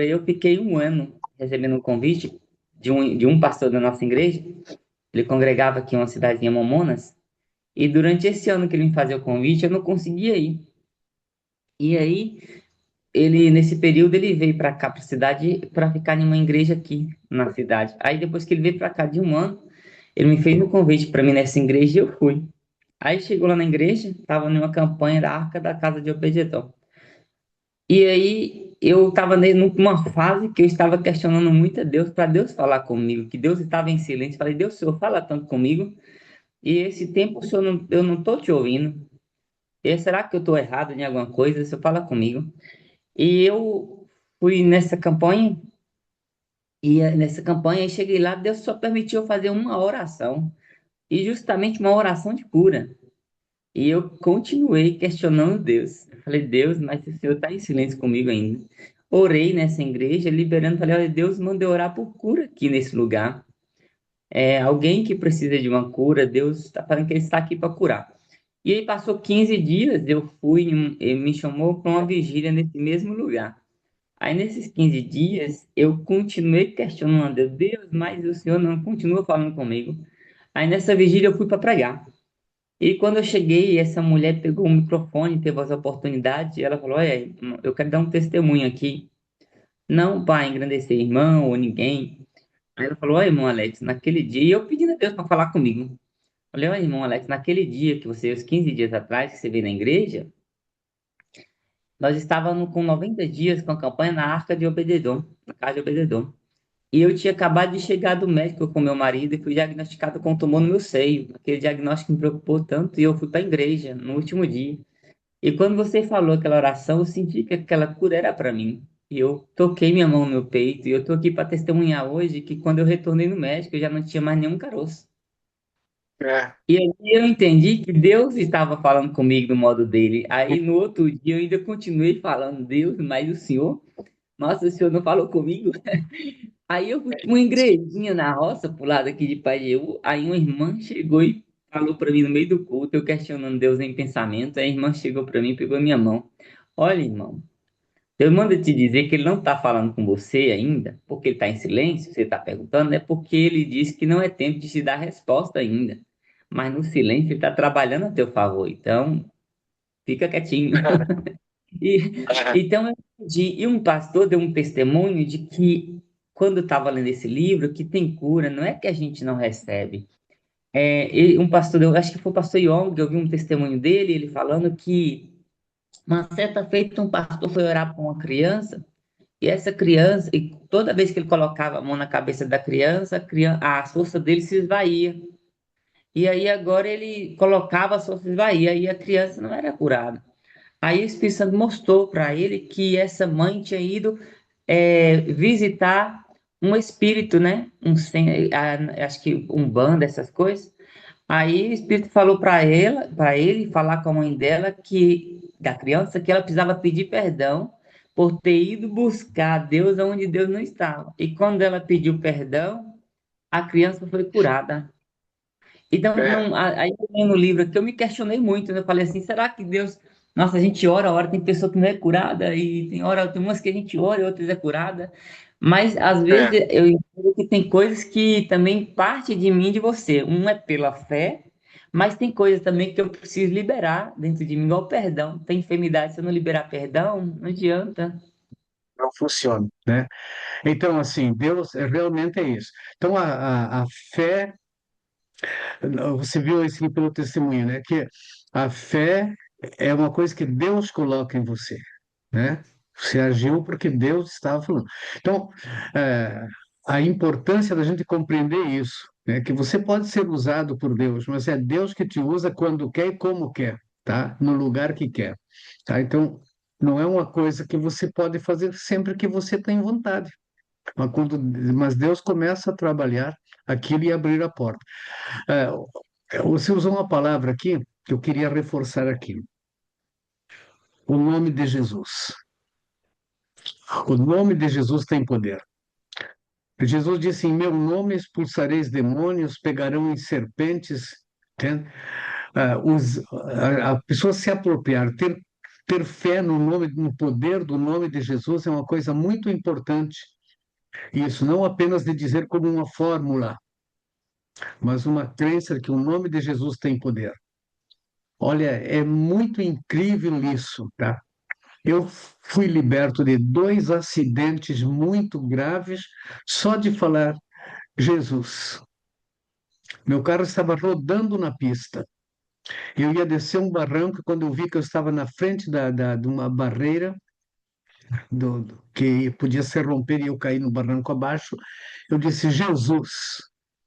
e eu fiquei um ano recebendo um convite de um pastor da nossa igreja. Ele congregava aqui em uma cidadezinha Momonas, e durante esse ano que ele me fazia o convite, eu não conseguia ir. E aí, nesse período, ele veio para cá, para a cidade, para ficar em uma igreja aqui na cidade. Aí, depois que ele veio para cá de um ano, ele me fez um convite para mim nessa igreja e eu fui. Aí chegou lá na igreja, estava numa campanha da Arca da Casa de Obed-edom. E aí eu estava numa fase que eu estava questionando muito a Deus, para Deus falar comigo, que Deus estava em silêncio. Falei, Deus, o Senhor fala tanto comigo, e esse tempo o Senhor eu não estou te ouvindo. E será que eu estou errado em alguma coisa? O Senhor fala comigo. E eu fui nessa campanha, nessa campanha, e cheguei lá, Deus só permitiu eu fazer uma oração, e justamente uma oração de cura. E eu continuei questionando Deus. Eu falei, Deus, mas o Senhor está em silêncio comigo ainda. Orei nessa igreja, liberando, falei, olha, Deus mandou orar por cura aqui nesse lugar. Alguém que precisa de uma cura, Deus está falando que Ele está aqui para curar. E aí passou 15 dias, eu fui, ele me chamou para uma vigília nesse mesmo lugar. Aí nesses 15 dias, eu continuei questionando a Deus, mas o Senhor não continua falando comigo. Aí nessa vigília eu fui para pregar. E quando eu cheguei, essa mulher pegou o microfone, teve as oportunidades, e ela falou: Olha, eu quero dar um testemunho aqui, não para engrandecer irmão ou ninguém. Aí ela falou: Olha, irmão Alex, naquele dia, e eu pedindo a Deus para falar comigo. Falei: Olha, irmão Alex, naquele dia que você, os 15 dias atrás, que você veio na igreja, nós estávamos com 90 dias com a campanha na Arca de Obededon, na casa de Obededon. E eu tinha acabado de chegar do médico com meu marido e fui diagnosticado com um tumor no meu seio. Aquele diagnóstico me preocupou tanto e eu fui para a igreja no último dia. E quando você falou aquela oração, eu senti que aquela cura era para mim. E eu toquei minha mão no meu peito e eu tô aqui para testemunhar hoje que quando eu retornei no médico, eu já não tinha mais nenhum caroço. É, E aí eu entendi que Deus estava falando comigo do modo dele. Aí no outro dia eu ainda continuei falando, Deus, mas o Senhor, nossa, o Senhor não falou comigo. Aí eu fui para uma igrejinha na roça, pro lado aqui de Pajeú. Aí uma irmã chegou e falou para mim no meio do culto, eu questionando Deus em pensamento. Aí a irmã chegou para mim e pegou a minha mão. Olha, irmão, eu mando te dizer que ele não está falando com você ainda, porque ele está em silêncio, você está perguntando, é porque ele disse que não é tempo de te dar resposta ainda. Mas no silêncio ele está trabalhando a teu favor, então fica quietinho. Então eu entendi. E um pastor deu um testemunho de que, quando eu estava lendo esse livro, que tem cura, não é que a gente não recebe. Um pastor, eu acho que foi o pastor Yong, eu vi um testemunho dele, ele falando que uma certa feita um pastor foi orar para uma criança, e essa criança, e toda vez que ele colocava a mão na cabeça da criança, a força dele se esvaía. E aí agora ele colocava a força se esvaía, e a criança não era curada. Aí o Espírito Santo mostrou para ele que essa mãe tinha ido visitar um espírito, né? Acho que um bando, essas coisas. Aí o Espírito falou para ele falar com a mãe dela da criança, que ela precisava pedir perdão por ter ido buscar Deus onde Deus não estava. E quando ela pediu perdão, a criança foi curada. Então, é, não, aí eu lendo o livro aqui, eu me questionei muito, né? Eu falei assim, será que Deus... Nossa, a gente ora, tem pessoa que não é curada, e tem umas que a gente ora e outras é curada. Mas, às é. vezes, eu entendo que tem coisas que também parte de mim e de você. Um é pela fé, mas tem coisas também que eu preciso liberar dentro de mim, igual perdão. Tem enfermidade, se eu não liberar perdão, não adianta. Não funciona, né? Então, assim, Deus realmente é isso. Então, a fé Você viu isso pelo testemunho, né? Que a fé é uma coisa que Deus coloca em você, né? Você agiu porque Deus estava falando. Então, é, a importância da gente compreender isso, né? Que você pode ser usado por Deus, mas é Deus que te usa quando quer e como quer, tá? No lugar que quer, tá? Então, não é uma coisa que você pode fazer sempre que você tem vontade. Mas Deus começa a trabalhar aquilo e abrir a porta. Você usou uma palavra aqui que eu queria reforçar aqui. O nome de Jesus. O nome de Jesus tem poder. Jesus disse: em meu nome expulsareis demônios, pegarão em serpentes. Entende? A pessoa se apropriar, ter fé no nome, no poder do nome de Jesus é uma coisa muito importante. Isso não apenas de dizer como uma fórmula, mas uma crença de que o nome de Jesus tem poder. Olha, é muito incrível isso, tá? Eu fui liberto de dois acidentes muito graves só de falar Jesus. Meu carro estava rodando na pista. Eu ia descer um barranco quando eu vi que eu estava na frente de uma barreira que podia se romper e eu cair no barranco abaixo. Eu disse Jesus.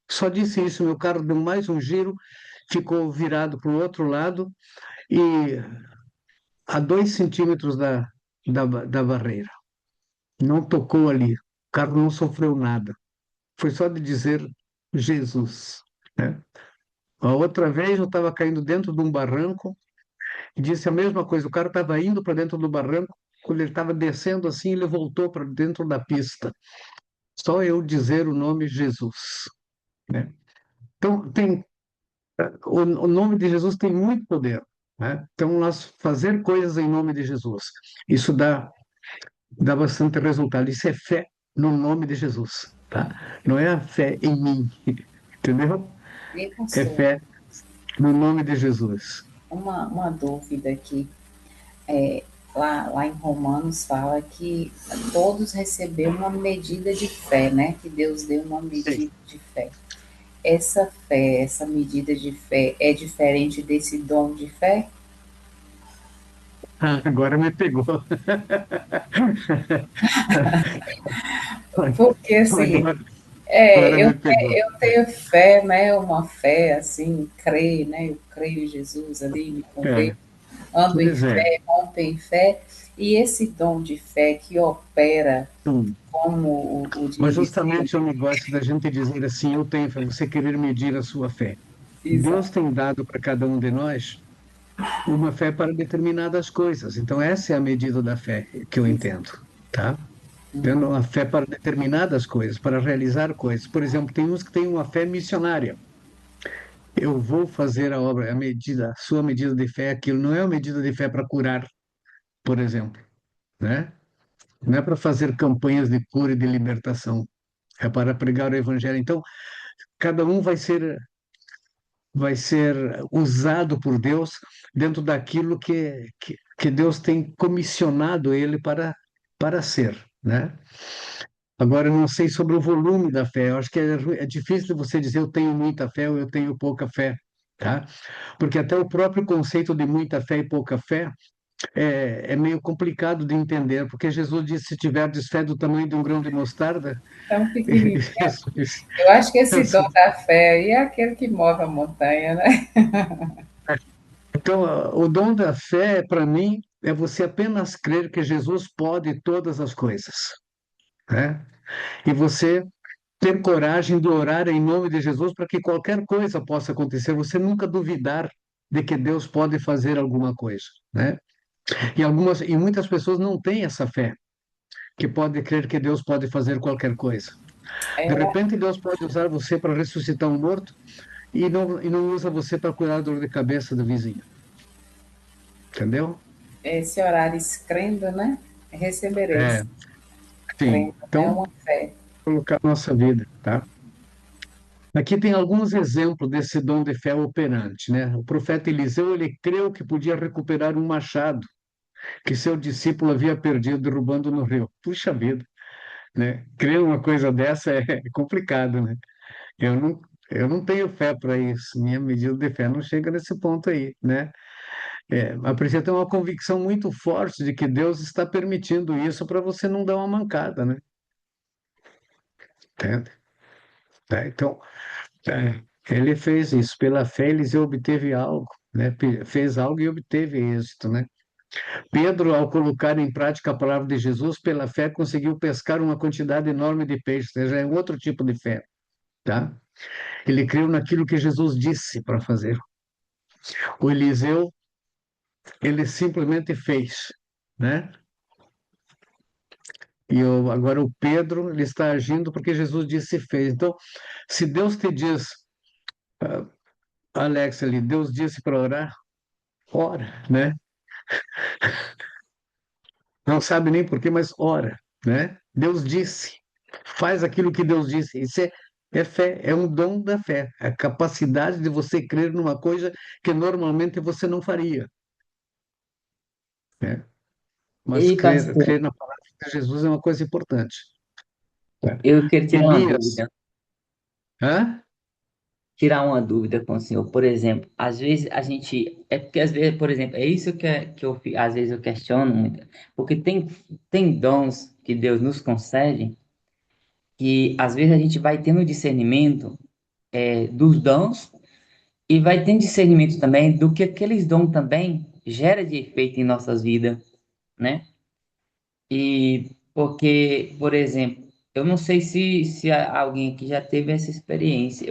Só disse isso. Meu carro deu mais um giro, ficou virado para o outro lado e a 2 centímetros da barreira. Não tocou ali. O carro não sofreu nada. Foi só de dizer Jesus, né? A outra vez eu estava caindo dentro de um barranco e disse a mesma coisa. O cara estava indo para dentro do barranco, quando ele estava descendo assim, ele voltou para dentro da pista. Só eu dizer o nome Jesus, né? Então, o nome de Jesus tem muito poder, né? Então, nós fazer coisas em nome de Jesus, isso dá bastante resultado. Isso é fé no nome de Jesus, tá? Não é a fé em mim, entendeu? E É pastor, fé no nome de Jesus. uma dúvida aqui. É, lá em Romanos fala que todos receberam uma medida de fé, né? Que Deus deu uma Sim. medida de fé. Essa fé, essa medida de fé é diferente desse dom de fé? Ah, agora me pegou. Porque assim, Agora, agora me pegou. eu tenho fé, né? Uma fé assim, crer, né? Eu creio em Jesus ali, me É, converto, ando em pois é. fé, rompo em fé. E esse dom de fé que opera Sim. como o Mas divisor, justamente é o negócio da gente dizer assim, eu tenho fé, você querer medir a sua fé. Deus exato. tem dado para cada um de nós uma fé para determinadas coisas. Então, essa é a medida da fé que eu entendo, tá? Tendo uma fé para determinadas coisas, para realizar coisas. Por exemplo, tem uns que têm uma fé missionária. Eu vou fazer a obra, a medida, a sua medida de fé é aquilo. Não é uma medida de fé para curar, por exemplo, né? Não é para fazer campanhas de cura e de libertação. É para pregar o evangelho. Então, cada um vai ser usado por Deus dentro daquilo que Deus tem comissionado ele para ser, né? Agora, eu não sei sobre o volume da fé. Eu acho que é difícil você dizer eu tenho muita fé ou eu tenho pouca fé, tá? Porque até o próprio conceito de muita fé e pouca fé é meio complicado de entender, porque Jesus disse, se tiverdes fé do tamanho de um grão de mostarda, Tão pequenininho. Jesus, Eu acho que esse dom da fé aí é aquele que move a montanha, né? então, o dom da fé, para mim, é você apenas crer que Jesus pode todas as coisas, né? E você ter coragem de orar em nome de Jesus para que qualquer coisa possa acontecer, você nunca duvidar de que Deus pode fazer alguma coisa, né? E muitas pessoas não têm essa fé, que pode crer que Deus pode fazer qualquer coisa. De Ela, repente, Deus pode usar você para ressuscitar um morto e não usa você para curar a dor de cabeça do vizinho, entendeu? esse horário crendo, né? É, Recebereis. sim. Crendo, né? Então, Uma fé. colocar a nossa vida, tá? Aqui tem alguns exemplos desse dom de fé operante, né? O profeta Eliseu, ele creu que podia recuperar um machado que seu discípulo havia perdido derrubando no rio. Puxa vida, né? Crer uma coisa dessa é complicado, né? Eu não, Eu não tenho fé para isso. Minha medida de fé não chega nesse ponto aí, né? Mas precisa ter uma convicção muito forte de que Deus está permitindo isso para você não dar uma mancada, né? Entende? Então, ele fez isso. Pela fé, ele obteve algo, né? Fez algo e obteve êxito, né? Pedro, ao colocar em prática a palavra de Jesus, pela fé, conseguiu pescar uma quantidade enorme de peixes, ou seja, é um outro tipo de fé, tá? Ele creu naquilo que Jesus disse para fazer. O Eliseu, ele simplesmente fez, né? Agora o Pedro, ele está agindo porque Jesus disse e fez. Então, se Deus te diz, Alex ali, Deus disse para orar, ora, né? Não sabe nem porquê, mas ora, né? Deus disse, faz aquilo que Deus disse. Isso é fé, é um dom da fé, a capacidade de você crer numa coisa que normalmente você não faria, né? Mas E, pastor, crer na palavra de Jesus é uma coisa importante, né? eu queria tirar uma Elias, dúvida. hã? Tirar uma dúvida com o senhor. Por exemplo, às vezes a gente. É porque às vezes, por exemplo, é isso às vezes eu questiono muito. Porque tem dons que Deus nos concede que às vezes a gente vai tendo discernimento dos dons e vai tendo discernimento também do que aqueles dons também gera de efeito em nossas vidas, né? E porque, por exemplo, eu não sei se alguém aqui já teve essa experiência.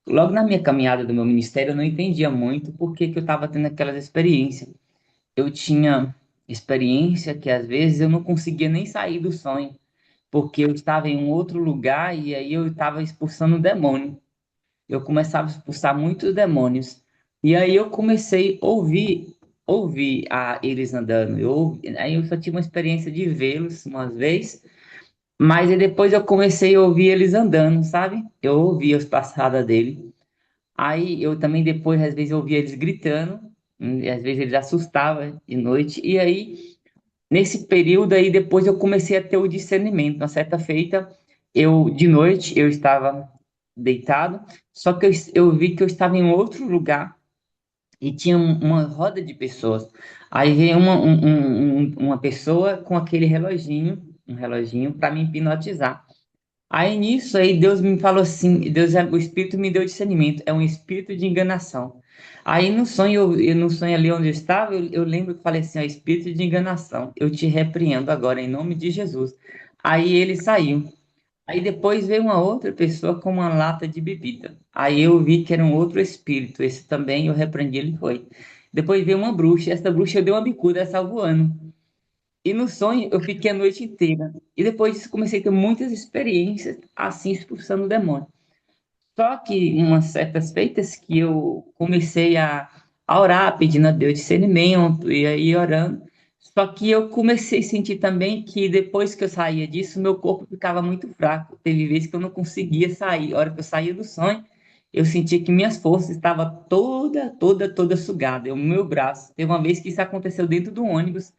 Logo na minha caminhada do meu ministério, eu não entendia muito por que que eu estava tendo aquelas experiências. Eu tinha experiência que às vezes eu não conseguia nem sair do sonho, porque eu estava em um outro lugar e aí eu estava expulsando o demônio. Eu começava a expulsar muitos demônios. E aí eu comecei a ouvir eles andando. Aí eu só tive uma experiência de vê-los uma vez, mas aí depois eu comecei a ouvir eles andando, sabe? Eu ouvia as passadas dele. Aí eu também depois, às vezes, eu ouvia eles gritando, e às vezes eles assustavam de noite. E aí, nesse período aí, depois eu comecei a ter o discernimento. Uma certa feita, de noite, eu estava deitado, só que eu vi que eu estava em outro lugar e tinha uma roda de pessoas. Aí veio uma pessoa com aquele reloginho, um reloginho para me hipnotizar. Aí nisso aí Deus me falou assim, o Espírito me deu discernimento, é um espírito de enganação. Aí no sonho, no sonho ali onde eu estava, eu lembro que falei assim, ó, espírito de enganação, eu te repreendo agora em nome de Jesus. Aí ele saiu. Aí depois veio uma outra pessoa com uma lata de bebida. Aí eu vi que era um outro espírito, esse também eu repreendi, ele foi. Depois veio uma bruxa, essa bruxa deu uma bicuda, essa voando. E no sonho eu fiquei a noite inteira. E depois disso comecei a ter muitas experiências assim expulsando o demônio. Só que umas certas feitas que eu comecei a orar, pedindo a Deus discernimento, e aí orando. Só que eu comecei a sentir também que depois que eu saía disso, meu corpo ficava muito fraco. Teve vezes que eu não conseguia sair. A hora que eu saía do sonho, eu sentia que minhas forças estavam toda sugada. O meu braço. Teve uma vez que isso aconteceu dentro do ônibus.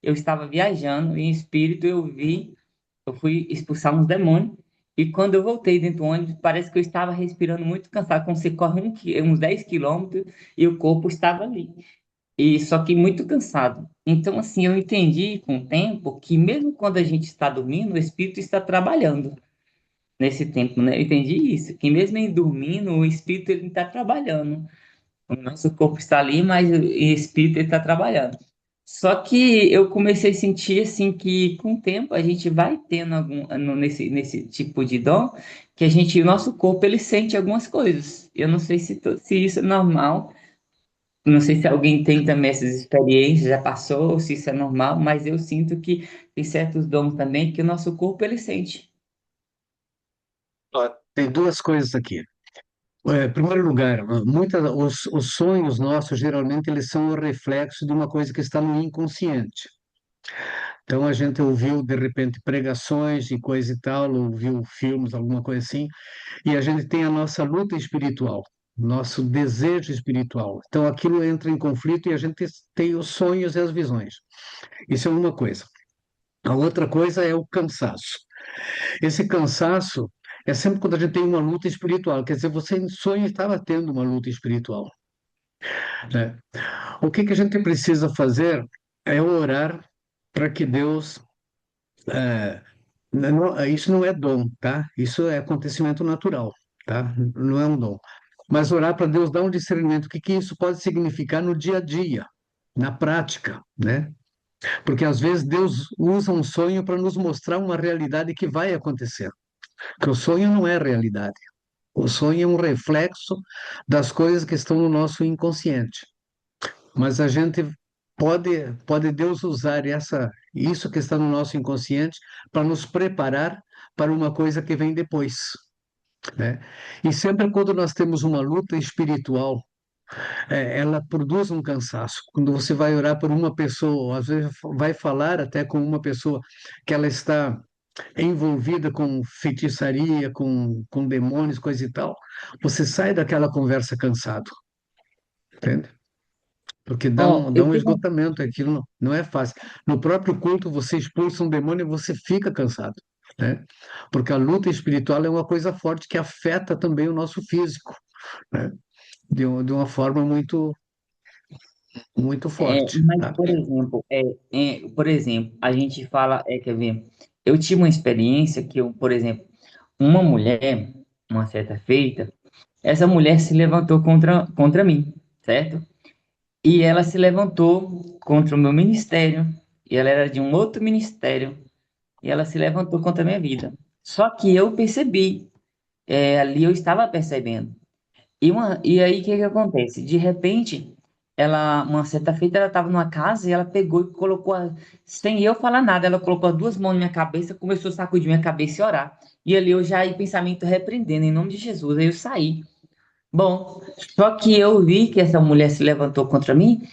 Eu estava viajando, em espírito eu fui expulsar uns demônios. E quando eu voltei dentro do ônibus, parece que eu estava respirando muito cansado, como você corre uns 10 quilômetros e o corpo estava ali. E só que muito cansado. Então, assim, eu entendi com o tempo que mesmo quando a gente está dormindo, o espírito está trabalhando nesse tempo, né? Eu entendi isso, que mesmo em dormindo, o espírito ele está trabalhando. O nosso corpo está ali, mas o espírito está trabalhando. Só que eu comecei a sentir assim que com o tempo a gente vai tendo nesse tipo de dom que o nosso corpo ele sente algumas coisas. Eu não sei se isso é normal, não sei se alguém tem também essas experiências, já passou, ou se isso é normal, mas eu sinto que tem certos dons também que o nosso corpo ele sente. Ó, tem duas coisas aqui. Em primeiro lugar, os sonhos nossos, geralmente, eles são o reflexo de uma coisa que está no inconsciente. Então, a gente ouviu, de repente, pregações e coisa e tal, ouviu filmes, alguma coisa assim, e a gente tem a nossa luta espiritual, nosso desejo espiritual. Então, aquilo entra em conflito e a gente tem os sonhos e as visões. Isso é uma coisa. A outra coisa é o cansaço. Esse cansaço, é sempre quando a gente tem uma luta espiritual. Quer dizer, você em sonho estava tendo uma luta espiritual, né? O que que a gente precisa fazer é orar para que Deus. é, isso não é dom, tá? Isso é acontecimento natural, tá? Não é um dom. Mas orar para Deus dar um discernimento, o que que isso pode significar no dia a dia, na prática, né? Porque às vezes Deus usa um sonho para nos mostrar uma realidade que vai acontecer. Que o sonho não é realidade. O sonho é um reflexo das coisas que estão no nosso inconsciente. Mas a gente pode Deus usar isso que está no nosso inconsciente para nos preparar para uma coisa que vem depois, né? E sempre quando nós temos uma luta espiritual, ela produz um cansaço. Quando você vai orar por uma pessoa, às vezes vai falar até com uma pessoa que ela está envolvida com feitiçaria, com demônios, coisa e tal, você sai daquela conversa cansado, entende? Porque Ó, dá eu um tenho, esgotamento, aquilo não é fácil. No próprio culto, você expulsa um demônio e você fica cansado, né? Porque a luta espiritual é uma coisa forte que afeta também o nosso físico, né? De uma forma muito forte, mas, tá? por exemplo, a gente fala, quer ver, eu tive uma experiência que eu, por exemplo, uma mulher, uma certa feita, essa mulher se levantou contra mim, certo? E ela se levantou contra o meu ministério, e ela era de um outro ministério, e ela se levantou contra a minha vida. Só que eu percebi, ali eu estava percebendo. E aí, o que que acontece? De repente, uma certa feita, ela estava numa casa e ela pegou e colocou, sem eu falar nada, ela colocou as duas mãos na minha cabeça, começou a sacudir minha cabeça e orar. E ali eu já ia pensamento repreendendo, em nome de Jesus. Aí eu saí. Bom, só que eu vi que essa mulher se levantou contra mim,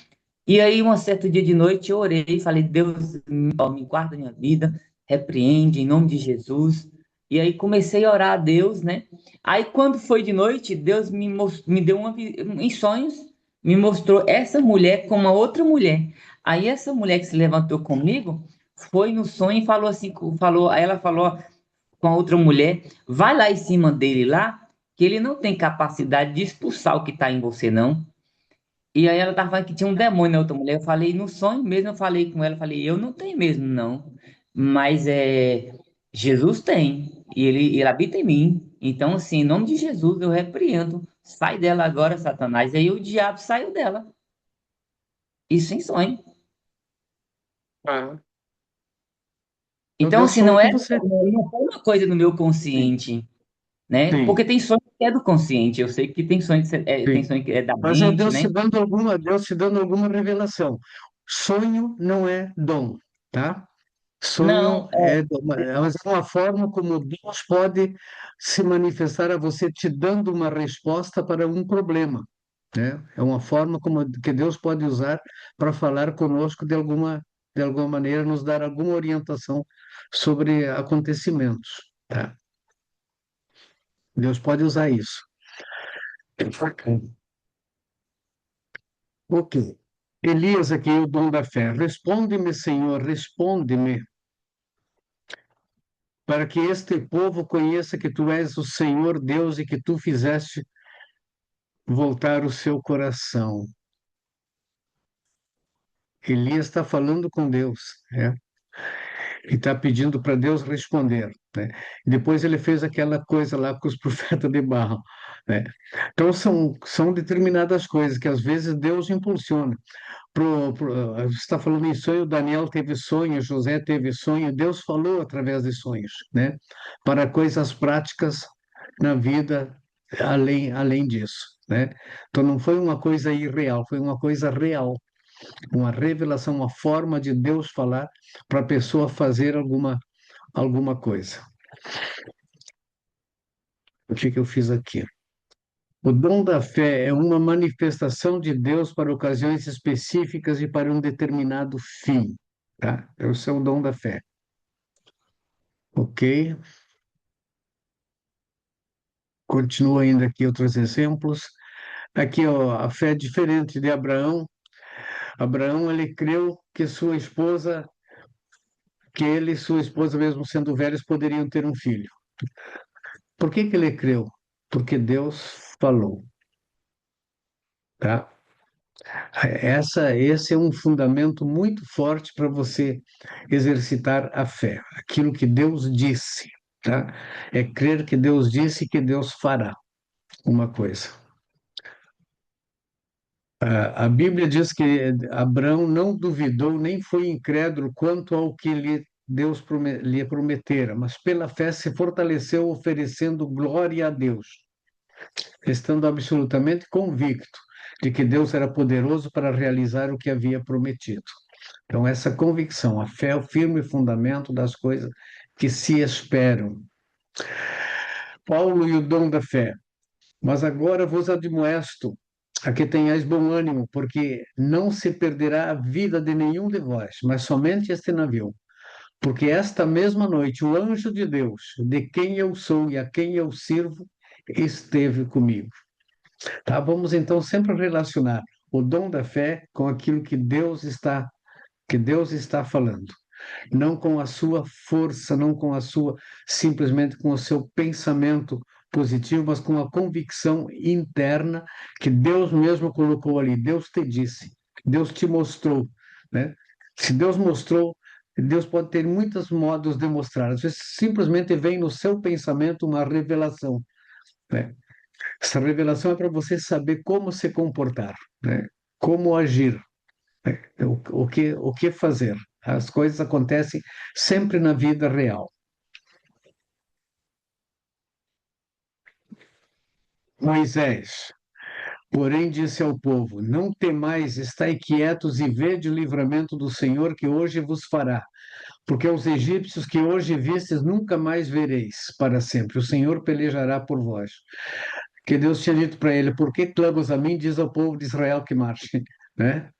e aí, um certo dia de noite, eu orei e falei: Deus, ó, me guarda minha vida, repreende em nome de Jesus. E aí comecei a orar a Deus, né? Aí, quando foi de noite, Deus me deu em sonhos, me mostrou essa mulher com uma outra mulher. Aí, essa mulher que se levantou comigo foi no sonho e falou assim: aí ela falou com a outra mulher: vai lá em cima dele lá, que ele não tem capacidade de expulsar o que está em você, não. E aí ela tava falando que tinha um demônio na outra mulher. Eu falei, no sonho mesmo, eu falei com ela, eu falei, eu não tenho mesmo, não. Mas Jesus tem, e ele habita em mim. Então, assim, em nome de Jesus, eu repreendo. Sai dela agora, Satanás. Aí o diabo saiu dela. Isso em sonho. Ah. Então Então, Deus assim, falou com você. não foi uma coisa no meu Sim, consciente, né? sim, Porque tem sonho que é do consciente. Eu sei que tem sim. sonho que é da Mas é mente, né? Deus te dando alguma revelação. Sonho não é dom, tá? Sonho Não, mas é uma forma como Deus pode se manifestar a você te dando uma resposta para um problema, né? É uma forma como que Deus pode usar para falar conosco de alguma maneira, nos dar alguma orientação sobre acontecimentos, tá? Deus pode usar isso. Ok. Elias aqui, o dom da fé. Responde-me, Senhor, responde-me, para que este povo conheça que tu és o Senhor Deus e que tu fizeste voltar o seu coração. Elias está falando com Deus, né? E está pedindo para Deus responder, né? E depois ele fez aquela coisa lá com os profetas de Baal, né? Então são determinadas coisas que às vezes Deus impulsiona. Você está falando em sonho, Daniel teve sonho, José teve sonho, Deus falou através de sonhos, né? Para coisas práticas na vida além disso, né? Então não foi uma coisa irreal, foi uma coisa real, uma revelação, uma forma de Deus falar para a pessoa fazer alguma coisa. O que que eu fiz aqui? O dom da fé é uma manifestação de Deus para ocasiões específicas e para um determinado fim, tá? Esse é o dom da fé. Ok? Continuo ainda aqui outros exemplos. Aqui, ó, a fé é diferente de Abraão. Abraão, ele creu que que ele e sua esposa, mesmo sendo velhos, poderiam ter um filho. Por que que ele creu? Porque Deus falou, tá? Esse é um fundamento muito forte para você exercitar a fé, aquilo que Deus disse, tá? É crer que Deus disse que Deus fará uma coisa. A Bíblia diz que Abraão não duvidou nem foi incrédulo quanto ao que lhe prometera, mas pela fé se fortaleceu, oferecendo glória a Deus, estando absolutamente convicto de que Deus era poderoso para realizar o que havia prometido. Então, essa convicção, a fé é o firme fundamento das coisas que se esperam. Paulo e o dom da fé. Mas agora vos admoesto a que tenhais bom ânimo, porque não se perderá a vida de nenhum de vós, mas somente este navio. Porque esta mesma noite o anjo de Deus, de quem eu sou e a quem eu sirvo, esteve comigo. Tá? Vamos então sempre relacionar o dom da fé com aquilo que Deus está falando, não com a sua força, não com a sua simplesmente com o seu pensamento positivo, mas com a convicção interna que Deus mesmo colocou ali. Deus te disse, Deus te mostrou, né? Se Deus mostrou, Deus pode ter muitos modos de mostrar. Às vezes simplesmente vem no seu pensamento uma revelação, né? Essa revelação é para você saber como se comportar, né? Como agir, né? O que fazer. As coisas acontecem sempre na vida real. Moisés, porém, disse ao povo: Não temais, estai quietos e vede o livramento do Senhor que hoje vos fará. Porque os egípcios que hoje vistes nunca mais vereis para sempre. O Senhor pelejará por vós. Que Deus tinha dito para ele: Por que clamas a mim? Diz ao povo de Israel que marche. Né?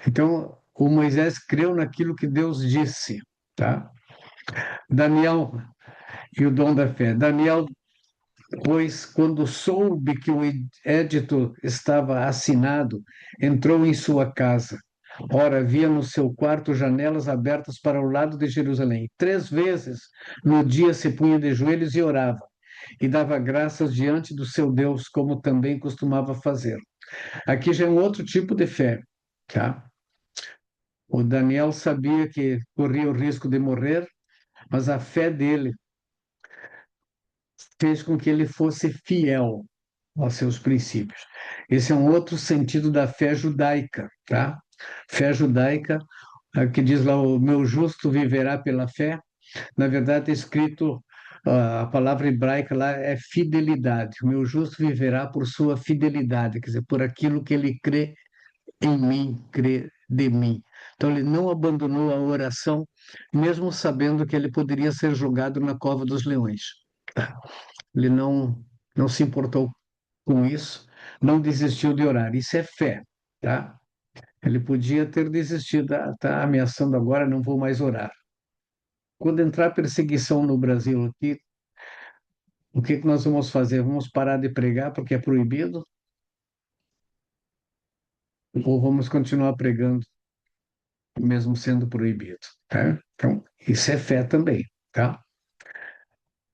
Então, o Moisés creu naquilo que Deus disse. Tá? Daniel e o dom da fé. Daniel, pois, quando soube que o edito estava assinado, entrou em sua casa. Ora, havia no seu quarto janelas abertas para o lado de Jerusalém. 3 vezes no dia se punha de joelhos e orava, e dava graças diante do seu Deus, como também costumava fazer. Aqui já é um outro tipo de fé, tá? O Daniel sabia que corria o risco de morrer, mas a fé dele fez com que ele fosse fiel aos seus princípios. Esse é um outro sentido da fé judaica, tá? Fé judaica, que diz lá, o meu justo viverá pela fé. Na verdade, é escrito, a palavra hebraica lá é fidelidade. O meu justo viverá por sua fidelidade, quer dizer, por aquilo que ele crê em mim, crê de mim. Então, ele não abandonou a oração, mesmo sabendo que ele poderia ser jogado na cova dos leões. Ele não se importou com isso, não desistiu de orar. Isso é fé, tá? Ele podia ter desistido, tá ameaçando agora, não vou mais orar. Quando entrar perseguição no Brasil aqui, o que que nós vamos fazer? Vamos parar de pregar porque é proibido? Ou vamos continuar pregando mesmo sendo proibido, tá? Então, isso é fé também, tá?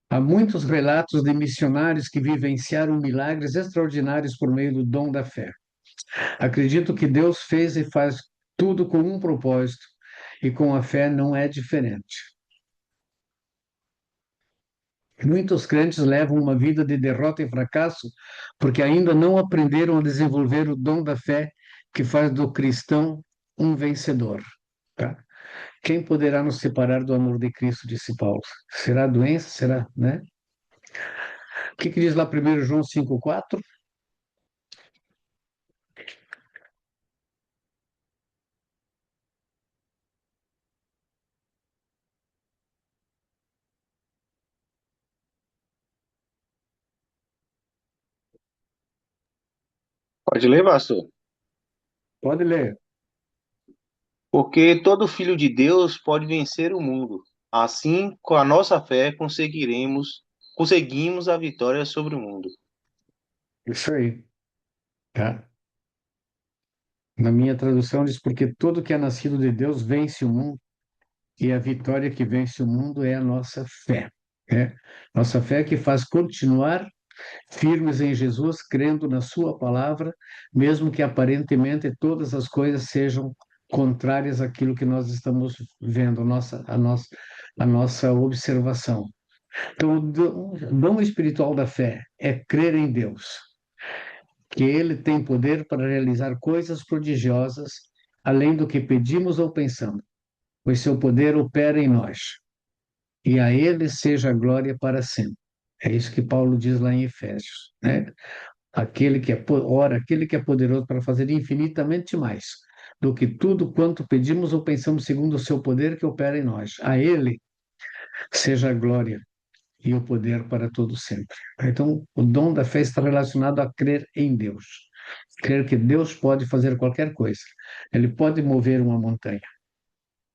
Há muitos relatos de missionários que vivenciaram milagres extraordinários por meio do dom da fé. Acredito que Deus fez e faz tudo com um propósito, e com a fé não é diferente. Muitos crentes levam uma vida de derrota e fracasso porque ainda não aprenderam a desenvolver o dom da fé que faz do cristão um vencedor. Tá? Quem poderá nos separar do amor de Cristo, disse Paulo? Será a doença? Será, né? O que diz lá 1 João 5,4? Pode ler, pastor. Pode ler. Porque todo filho de Deus pode vencer o mundo. Assim, com a nossa fé, conseguimos a vitória sobre o mundo. Isso aí. Tá? Na minha tradução diz, porque todo que é nascido de Deus vence o mundo, e a vitória que vence o mundo é a nossa fé. É. Nossa fé é que faz continuar firmes em Jesus, crendo na Sua palavra, mesmo que aparentemente todas as coisas sejam contrárias àquilo que nós estamos vendo, a nossa observação. Então, o dom espiritual da fé é crer em Deus, que Ele tem poder para realizar coisas prodigiosas, além do que pedimos ou pensamos, pois seu poder opera em nós, e a Ele seja a glória para sempre. É isso que Paulo diz lá em Efésios, né? Aquele que é poderoso para fazer infinitamente mais do que tudo quanto pedimos ou pensamos segundo o seu poder que opera em nós. A Ele seja a glória e o poder para todo sempre. Então, o dom da fé está relacionado a crer em Deus. Crer que Deus pode fazer qualquer coisa. Ele pode mover uma montanha,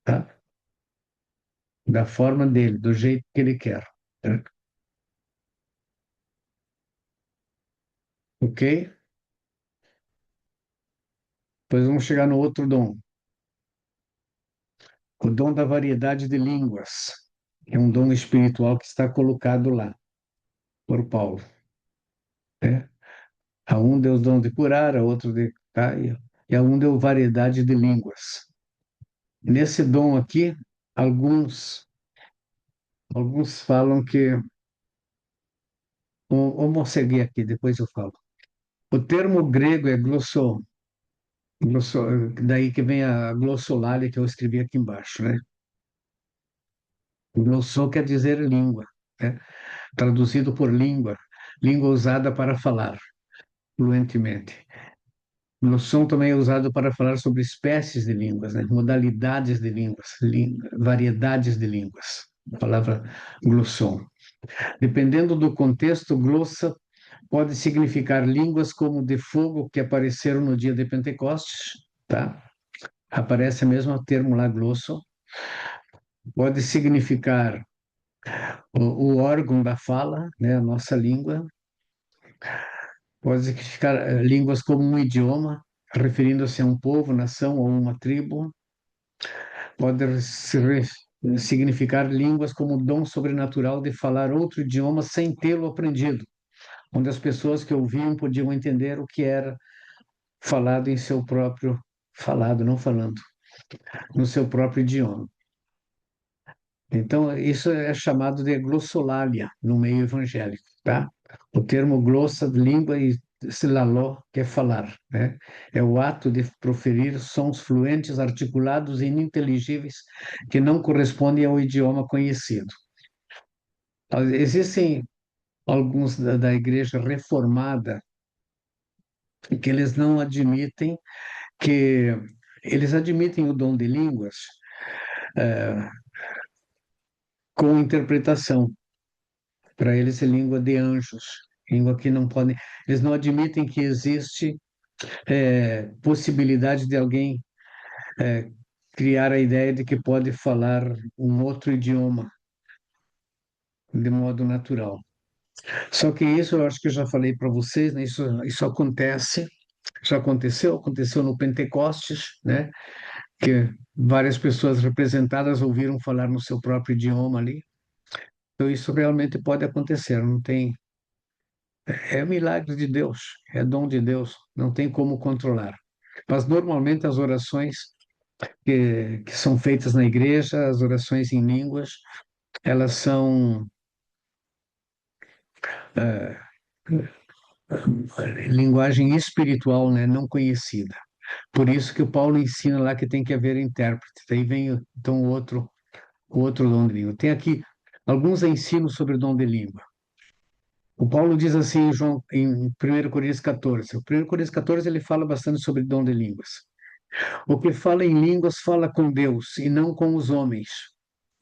tá? Da forma dele, do jeito que ele quer. Tá? Ok? Depois vamos chegar no outro dom. O dom da variedade de línguas. É um dom espiritual que está colocado lá por Paulo. Né? A um deu o dom de curar, a outro de... Tá? E a um deu variedade de línguas. Nesse dom aqui, alguns falam que... Vamos seguir aqui, depois eu falo. O termo grego é glosso, daí que vem a glossolalia que eu escrevi aqui embaixo, né? Glosso quer dizer língua, né? Traduzido por língua, língua usada para falar fluentemente. Glossom também é usado para falar sobre espécies de línguas, né? Modalidades de línguas, variedades de línguas. A palavra glossom. Dependendo do contexto, glossa pode significar línguas como de fogo que apareceram no dia de Pentecostes, tá? Aparece mesmo o termo lá, glosso. Pode significar o órgão da fala, né? A nossa língua. Pode significar línguas como um idioma, referindo-se a um povo, nação ou uma tribo. Pode significar línguas como o dom sobrenatural de falar outro idioma sem tê-lo aprendido, onde as pessoas que ouviam podiam entender o que era falado em seu próprio, falado, não falando, no seu próprio idioma. Então, isso é chamado de glossolalia no meio evangélico, tá? O termo glossa, língua, e silaló, que é falar, né? É o ato de proferir sons fluentes, articulados e ininteligíveis que não correspondem ao idioma conhecido. Existem alguns da igreja reformada que eles não admitem que eles admitem o dom de línguas com interpretação. Para eles é língua de anjos, língua que não podem. Eles não admitem que existe possibilidade de alguém criar a ideia de que pode falar um outro idioma de modo natural. Só que isso eu acho que eu já falei para vocês, né? Isso acontece, já aconteceu no Pentecostes, né? Que várias pessoas representadas ouviram falar no seu próprio idioma ali. Então isso realmente pode acontecer, não tem. É milagre de Deus, é dom de Deus, não tem como controlar. Mas normalmente as orações que são feitas na igreja, as orações em línguas, elas são linguagem espiritual, né, não conhecida. Por isso que o Paulo ensina lá que tem que haver intérprete. Daí vem então o outro dom de língua. Tem aqui alguns ensinos sobre o dom de língua. O Paulo diz assim em 1 Coríntios 14. O 1 Coríntios 14 ele fala bastante sobre dom de línguas. O que fala em línguas fala com Deus e não com os homens,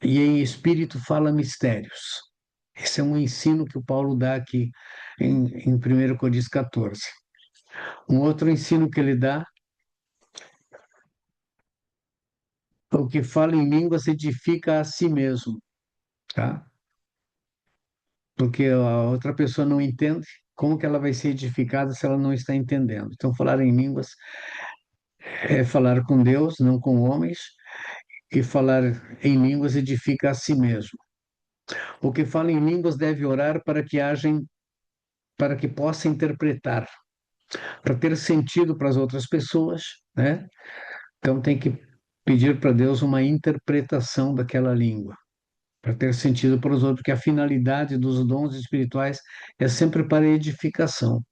e em espírito fala mistérios. Esse é um ensino que o Paulo dá aqui em 1 Coríntios 14. Um outro ensino que ele dá, o que fala em línguas edifica a si mesmo, tá? Porque a outra pessoa não entende, como que ela vai ser edificada se ela não está entendendo? Então, falar em línguas é falar com Deus, não com homens, e falar em línguas edifica a si mesmo. O que fala em línguas deve orar para que possa interpretar, para ter sentido para as outras pessoas, né? Então tem que pedir para Deus uma interpretação daquela língua, para ter sentido para os outros, porque a finalidade dos dons espirituais é sempre para edificação.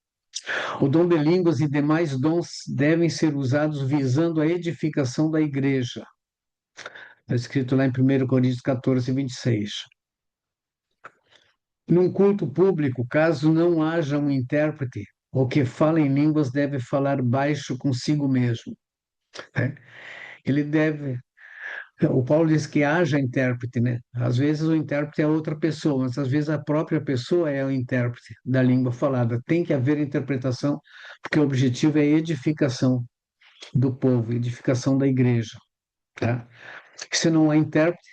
O dom de línguas e demais dons devem ser usados visando a edificação da igreja. Está escrito lá em 1 Coríntios 14, 26. Num culto público, caso não haja um intérprete, o que fala em línguas deve falar baixo consigo mesmo, né? Ele deve. O Paulo diz que haja intérprete, né? Às vezes o intérprete é outra pessoa, mas às vezes a própria pessoa é o intérprete da língua falada. Tem que haver interpretação, porque o objetivo é a edificação do povo, edificação da igreja, tá? Se não há intérprete,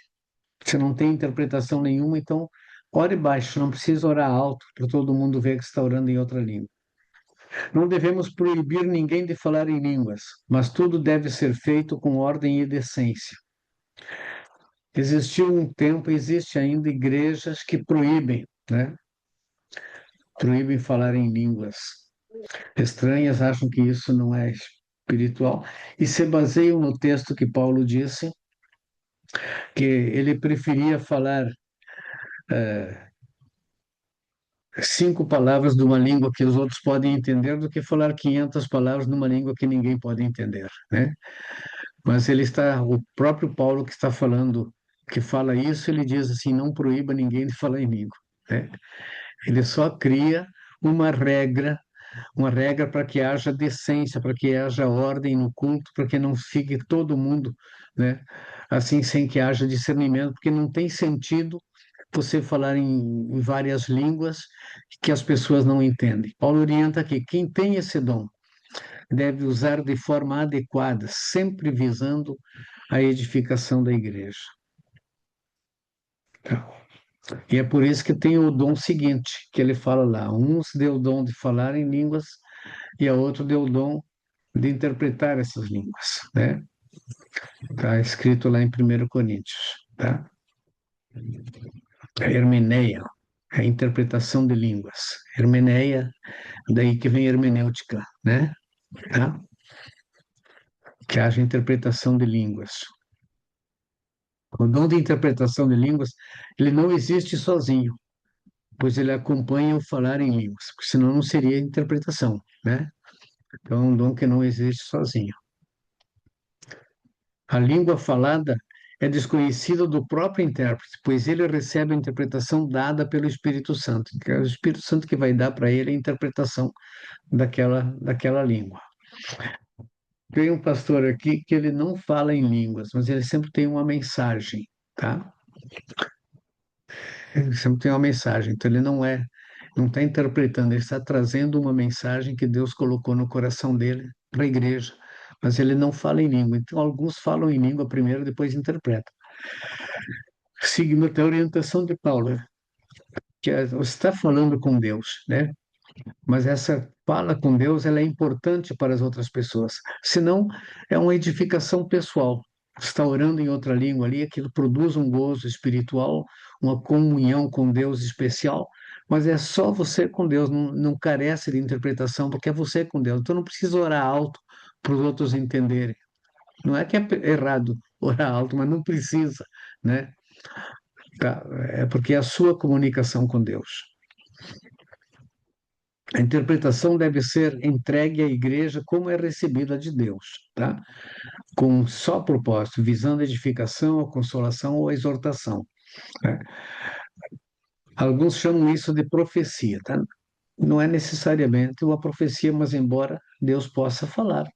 se não tem interpretação nenhuma, então ore baixo, não precisa orar alto para todo mundo ver que está orando em outra língua. Não devemos proibir ninguém de falar em línguas, mas tudo deve ser feito com ordem e decência. Existiu um tempo, existe ainda igrejas que proíbem, né? Proíbem falar em línguas estranhas, acham que isso não é espiritual e se baseiam no texto que Paulo disse que ele preferia falar 5 palavras de uma língua que os outros podem entender do que falar 500 palavras numa língua que ninguém pode entender, né? Mas o próprio Paulo que está falando, que fala isso, ele diz assim, não proíba ninguém de falar em língua, né? Ele só cria uma regra para que haja decência, para que haja ordem no culto, para que não fique todo mundo, né, assim, sem que haja discernimento, porque não tem sentido você falar em várias línguas que as pessoas não entendem. Paulo orienta que quem tem esse dom deve usar de forma adequada, sempre visando a edificação da igreja. E é por isso que tem o dom seguinte, que ele fala lá: uns deu o dom de falar em línguas e a outro deu o dom de interpretar essas línguas, né? Está escrito lá em 1 Coríntios, tá? A hermeneia, a interpretação de línguas. Hermeneia, daí que vem hermenêutica, né? Tá? Que haja interpretação de línguas. O dom de interpretação de línguas, ele não existe sozinho, pois ele acompanha o falar em línguas, porque senão não seria interpretação, né? Então, é um dom que não existe sozinho. A língua falada é desconhecida do próprio intérprete, pois ele recebe a interpretação dada pelo Espírito Santo. É o Espírito Santo que vai dar para ele a interpretação daquela língua. Tem um pastor aqui que ele não fala em línguas, mas ele sempre tem uma mensagem, tá? Ele sempre tem uma mensagem, então ele não está interpretando, ele está trazendo uma mensagem que Deus colocou no coração dele para a igreja, mas ele não fala em língua. Então alguns falam em língua primeiro, depois interpretam. Seguindo até a orientação de Paulo, você está falando com Deus, né? Mas essa fala com Deus, ela é importante para as outras pessoas. Senão, é uma edificação pessoal. Você está orando em outra língua ali, aquilo produz um gozo espiritual, uma comunhão com Deus especial, mas é só você com Deus, não carece de interpretação, porque é você com Deus. Então não precisa orar alto para os outros entenderem. Não é que é errado orar alto, mas não precisa, né? Tá? É porque é a sua comunicação com Deus. A interpretação deve ser entregue à igreja como é recebida de Deus, tá? Com um só propósito, visando a edificação, a consolação ou a exortação, né? Alguns chamam isso de profecia, tá? Não é necessariamente uma profecia, mas embora Deus possa falar,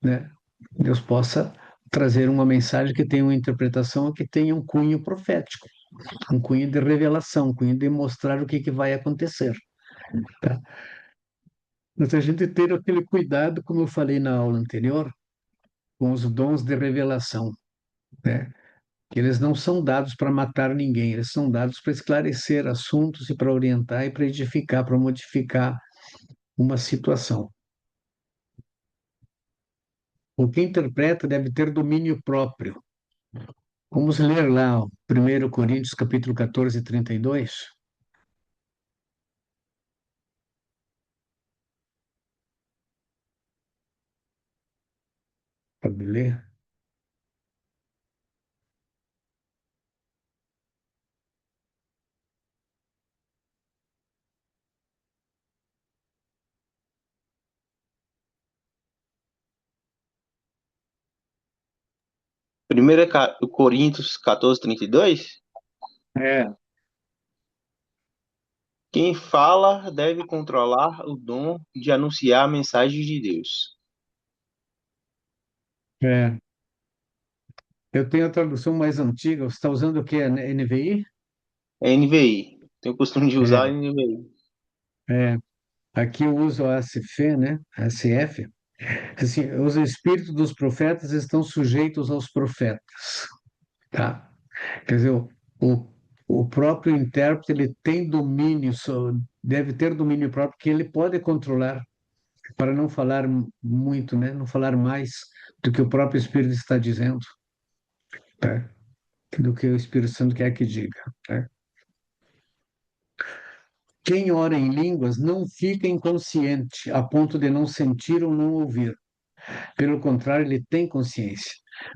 né? Deus possa trazer uma mensagem que tenha uma interpretação, que tenha um cunho profético, um cunho de revelação, um cunho de mostrar o que vai acontecer, tá? Mas a gente ter aquele cuidado, como eu falei na aula anterior, com os dons de revelação, né? Que eles não são dados para matar ninguém, eles são dados para esclarecer assuntos e para orientar e para edificar, para modificar uma situação. O que interpreta deve ter domínio próprio, Vamos ler lá o 1 Coríntios, capítulo 14, 32. Pode ler? 1 Coríntios 14:32. É, Quem fala deve controlar o dom de anunciar a mensagem de Deus. é. Eu tenho a tradução mais antiga. Você está usando o quê? NVI? É NVI. Tenho o costume de usar a É, NVI. é. Aqui eu uso a ASF, né? ASF. Assim, os espíritos dos profetas estão sujeitos aos profetas, tá? Quer dizer, o, o próprio intérprete ele tem domínio, deve ter domínio próprio que ele pode controlar para não falar muito, né? Não falar mais do que o próprio Espírito está dizendo, tá? Do que o Espírito Santo quer que diga, tá? Quem ora em línguas não fica inconsciente a ponto de não sentir ou não ouvir. Pelo contrário, ele tem consciência.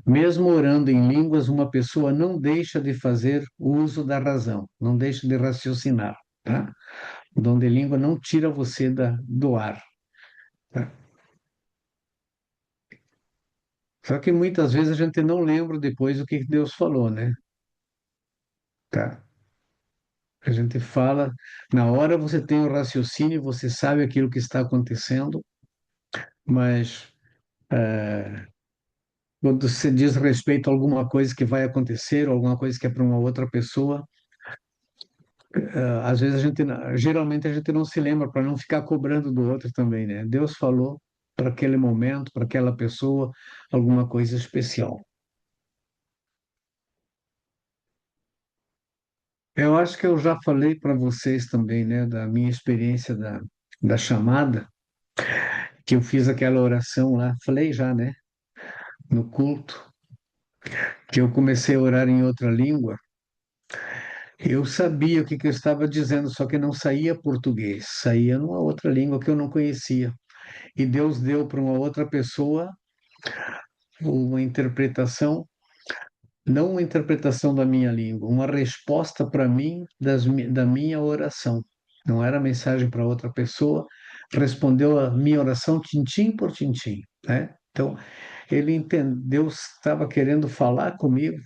Mesmo orando em línguas, uma pessoa não deixa de fazer uso da razão, não deixa de raciocinar, tá? O dom de língua não tira você do ar, tá? Só que muitas vezes a gente não lembra depois o que Deus falou, né? Tá? A gente fala, na hora você tem o raciocínio, você sabe aquilo que está acontecendo, mas quando se diz respeito a alguma coisa que vai acontecer, ou alguma coisa que é para uma outra pessoa, às vezes geralmente a gente não se lembra para não ficar cobrando do outro também, né? Deus falou para aquele momento, para aquela pessoa, alguma coisa especial. Eu acho que eu já falei para vocês também, né, da minha experiência da chamada, que eu fiz aquela oração lá, falei já, né, no culto, que eu comecei a orar em outra língua. Eu sabia o que eu estava dizendo, só que não saía português, saía numa outra língua que eu não conhecia. E Deus deu para uma outra pessoa uma interpretação, não uma interpretação da minha língua, uma resposta para mim da minha oração. Não era mensagem para outra pessoa, respondeu a minha oração tintim por tintim, né? Então, ele entendeu, Deus estava querendo falar comigo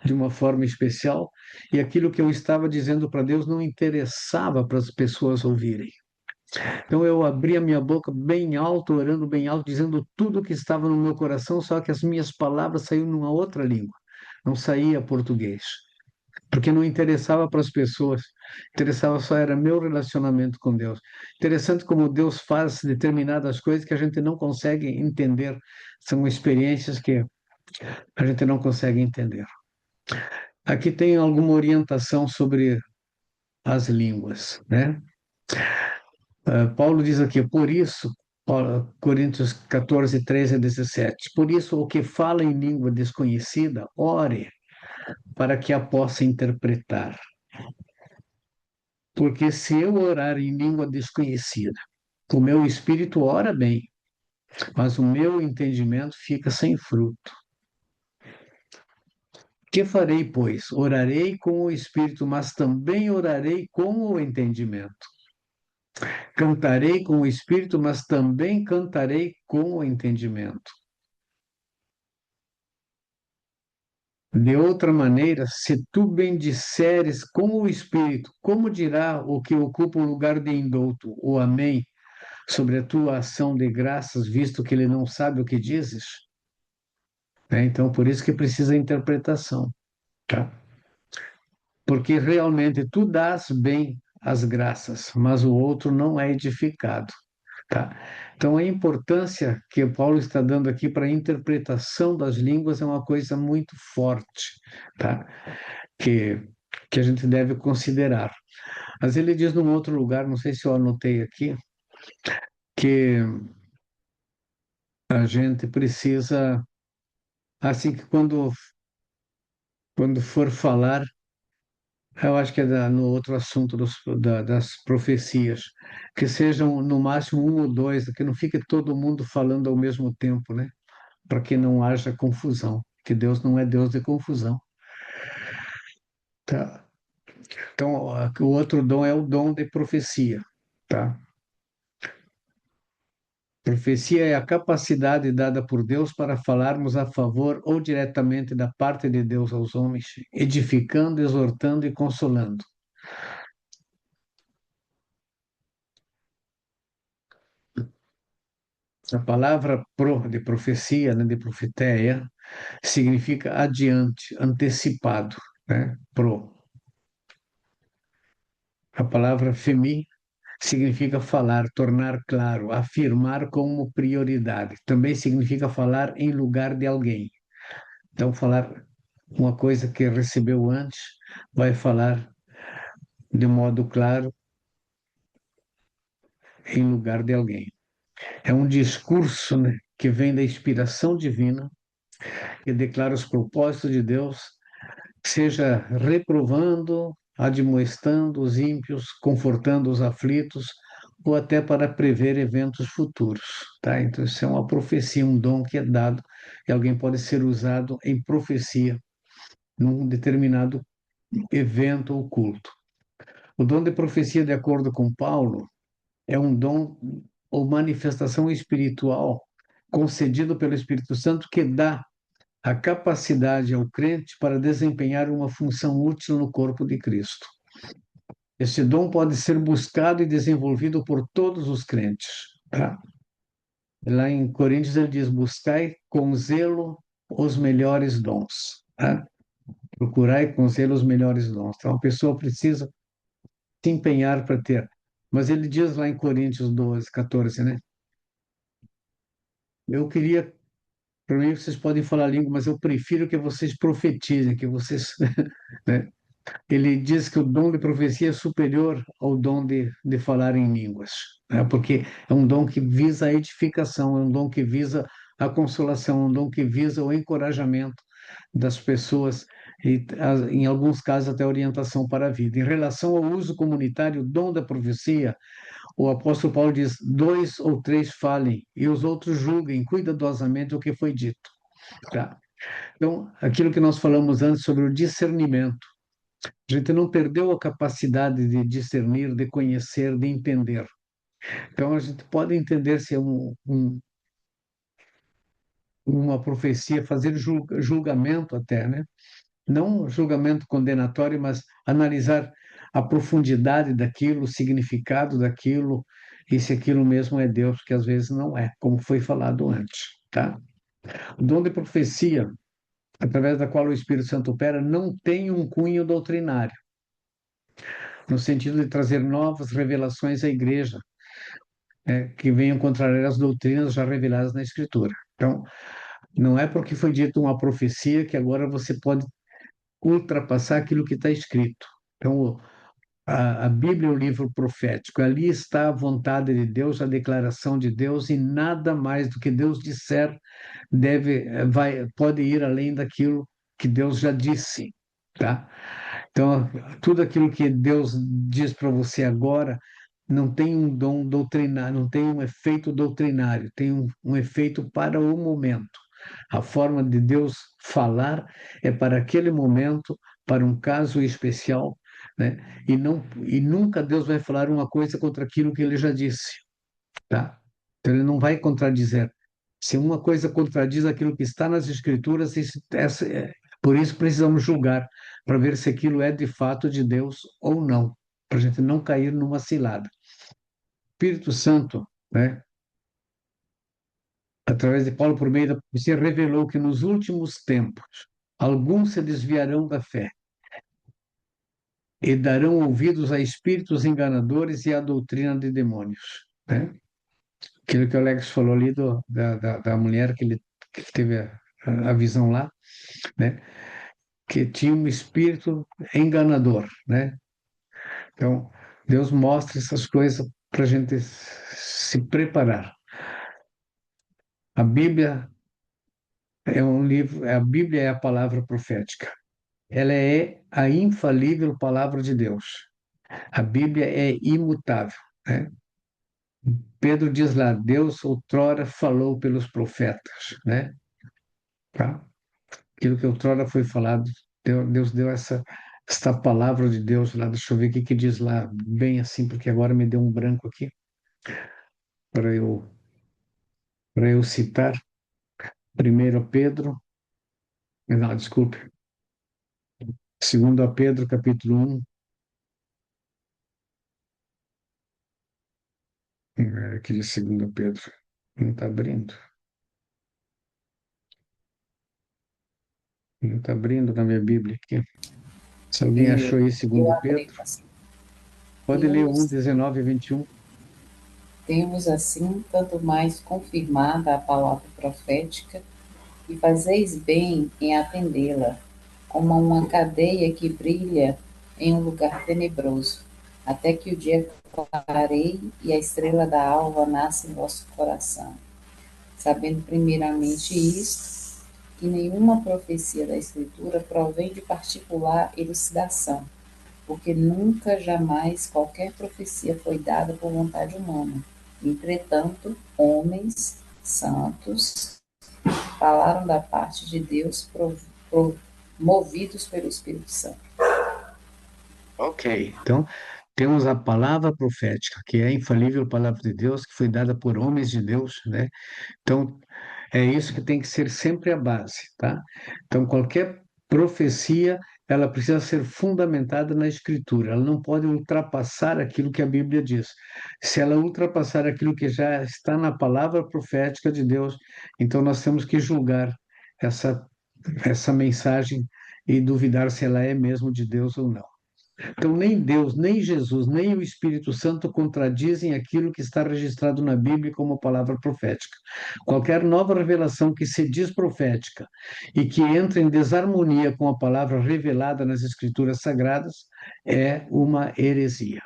de uma forma especial e aquilo que eu estava dizendo para Deus não interessava para as pessoas ouvirem. Então eu abri a minha boca bem alto, orando bem alto, dizendo tudo o que estava no meu coração, só que as minhas palavras saíam numa outra língua, não saía português, porque não interessava para as pessoas, interessava só era meu relacionamento com Deus. Interessante como Deus faz determinadas coisas que a gente não consegue entender, são experiências que a gente não consegue entender. Aqui tem alguma orientação sobre as línguas, né? Paulo diz aqui, por isso, Coríntios 14, 13 a 17, por isso o que fala em língua desconhecida, ore para que a possa interpretar. Porque se eu orar em língua desconhecida, o meu espírito ora bem, mas o meu entendimento fica sem fruto. Que farei, pois? Orarei com o espírito, mas também orarei com o entendimento. Cantarei com o espírito, mas também cantarei com o entendimento. De outra maneira, se tu bendisseres com o espírito, como dirá o que ocupa o lugar de indulto, o amém, sobre a tua ação de graças, visto que ele não sabe o que dizes? Né? Então, por isso que precisa interpretação, tá? Porque realmente tu dás bem as graças, mas o outro não é edificado. Tá? Então, a importância que o Paulo está dando aqui para a interpretação das línguas é uma coisa muito forte, tá? Que, que a gente deve considerar. Mas ele diz num outro lugar, não sei se eu anotei aqui, que a gente precisa, assim que quando quando for falar, eu acho que é no outro assunto das profecias, que sejam no máximo um ou dois, que não fique todo mundo falando ao mesmo tempo, né? Para que não haja confusão, que Deus não é Deus de confusão. Tá? Então, o outro dom é o dom de profecia, tá? Profecia é a capacidade dada por Deus para falarmos a favor ou diretamente da parte de Deus aos homens, edificando, exortando e consolando. A palavra de profecia, né, de profeteia, significa adiante, antecipado, né? Pro. A palavra femi significa falar, tornar claro, afirmar como prioridade. Também significa falar em lugar de alguém. Então, falar uma coisa que recebeu antes, vai falar de modo claro em lugar de alguém. É um discurso, né, que vem da inspiração divina, que declara os propósitos de Deus, seja reprovando, admoestando os ímpios, confortando os aflitos, ou até para prever eventos futuros, tá? Então, isso é uma profecia, um dom que é dado, e alguém pode ser usado em profecia num determinado evento ou culto. O dom de profecia, de acordo com Paulo, é um dom ou manifestação espiritual concedido pelo Espírito Santo que dá a capacidade ao crente para desempenhar uma função útil no corpo de Cristo. Esse dom pode ser buscado e desenvolvido por todos os crentes. Tá? Lá em Coríntios ele diz: buscai com zelo os melhores dons. Tá? Procurai com zelo os melhores dons. Então a pessoa precisa se empenhar para ter. Mas ele diz lá em Coríntios 12, 14, né? Eu queria, para mim, vocês podem falar língua, mas eu prefiro que vocês profetizem, que vocês, né? Ele diz que o dom de profecia é superior ao dom de falar em línguas, né? Porque é um dom que visa a edificação, é um dom que visa a consolação, é um dom que visa o encorajamento das pessoas e, em alguns casos, até orientação para a vida. Em relação ao uso comunitário, o dom da profecia, o apóstolo Paulo diz: dois ou três falem e os outros julguem cuidadosamente o que foi dito. Tá? Então, aquilo que nós falamos antes sobre o discernimento. A gente não perdeu a capacidade de discernir, de conhecer, de entender. Então, a gente pode entender se é uma profecia, fazer julgamento até, né? Não julgamento condenatório, mas analisar a profundidade daquilo, o significado daquilo, e se aquilo mesmo é Deus, que às vezes não é, como foi falado antes, tá? O dom de profecia, através da qual o Espírito Santo opera, não tem um cunho doutrinário, no sentido de trazer novas revelações à igreja, que venham contrariar as doutrinas já reveladas na Escritura. Então, não é porque foi dito uma profecia que agora você pode ultrapassar aquilo que está escrito. Então, a Bíblia é o livro profético. Ali está a vontade de Deus, a declaração de Deus, e nada mais do que Deus disser pode ir além daquilo que Deus já disse, tá? Então, tudo aquilo que Deus diz para você agora não tem um dom doutrinário, não tem um efeito doutrinário, tem um efeito para o momento. A forma de Deus falar é para aquele momento, para um caso especial, né? E nunca Deus vai falar uma coisa contra aquilo que ele já disse, tá? Então ele não vai contradizer. Se uma coisa contradiz aquilo que está nas Escrituras, por isso precisamos julgar, para ver se aquilo é de fato de Deus ou não, para a gente não cair numa cilada. Espírito Santo, né, através de Paulo por meio da profecia, revelou que nos últimos tempos alguns se desviarão da fé e darão ouvidos a espíritos enganadores e à doutrina de demônios, né? Aquilo que o Alex falou ali da mulher que teve a visão lá, né? Que tinha um espírito enganador, né? Então, Deus mostra essas coisas para a gente se preparar. A Bíblia é um livro, a Bíblia é a palavra profética. ela é a infalível palavra de Deus. A Bíblia é imutável, né? Pedro diz lá, Deus outrora falou pelos profetas, né? Tá? Aquilo que outrora foi falado, Deus deu esta palavra de Deus lá, deixa eu ver o que que diz lá, bem assim, porque agora me deu um branco aqui, para eu, para eu citar. Primeiro Pedro, não, desculpe, segundo a Pedro, capítulo 1, aqui de segundo Pedro, não está abrindo, não está abrindo na minha Bíblia aqui. Se alguém É, achou aí, eu segundo abri Pedro, assim. pode ler um Temos, 19 e 21. temos assim tanto mais confirmada a palavra profética, e fazeis bem em atendê-la, como uma cadeia que brilha em um lugar tenebroso, até que o dia clareie e a estrela da alva nasça em vosso coração. Sabendo primeiramente isto, que nenhuma profecia da Escritura provém de particular elucidação, porque nunca jamais qualquer profecia foi dada por vontade humana. Entretanto, homens santos falaram da parte de Deus, movidos pelo Espírito Santo. Ok, então temos a palavra profética, que é a infalível palavra de Deus, que foi dada por homens de Deus, né? Então, é isso que tem que ser sempre a base, tá? Então, qualquer profecia, ela precisa ser fundamentada na Escritura, ela não pode ultrapassar aquilo que a Bíblia diz. Se ela ultrapassar aquilo que já está na palavra profética de Deus, então nós temos que julgar essa, essa mensagem e duvidar se ela é mesmo de Deus ou não. Então, nem Deus, nem Jesus, nem o Espírito Santo contradizem aquilo que está registrado na Bíblia como palavra profética. Qualquer nova revelação que se diz profética e que entra em desarmonia com a palavra revelada nas Escrituras Sagradas é uma heresia.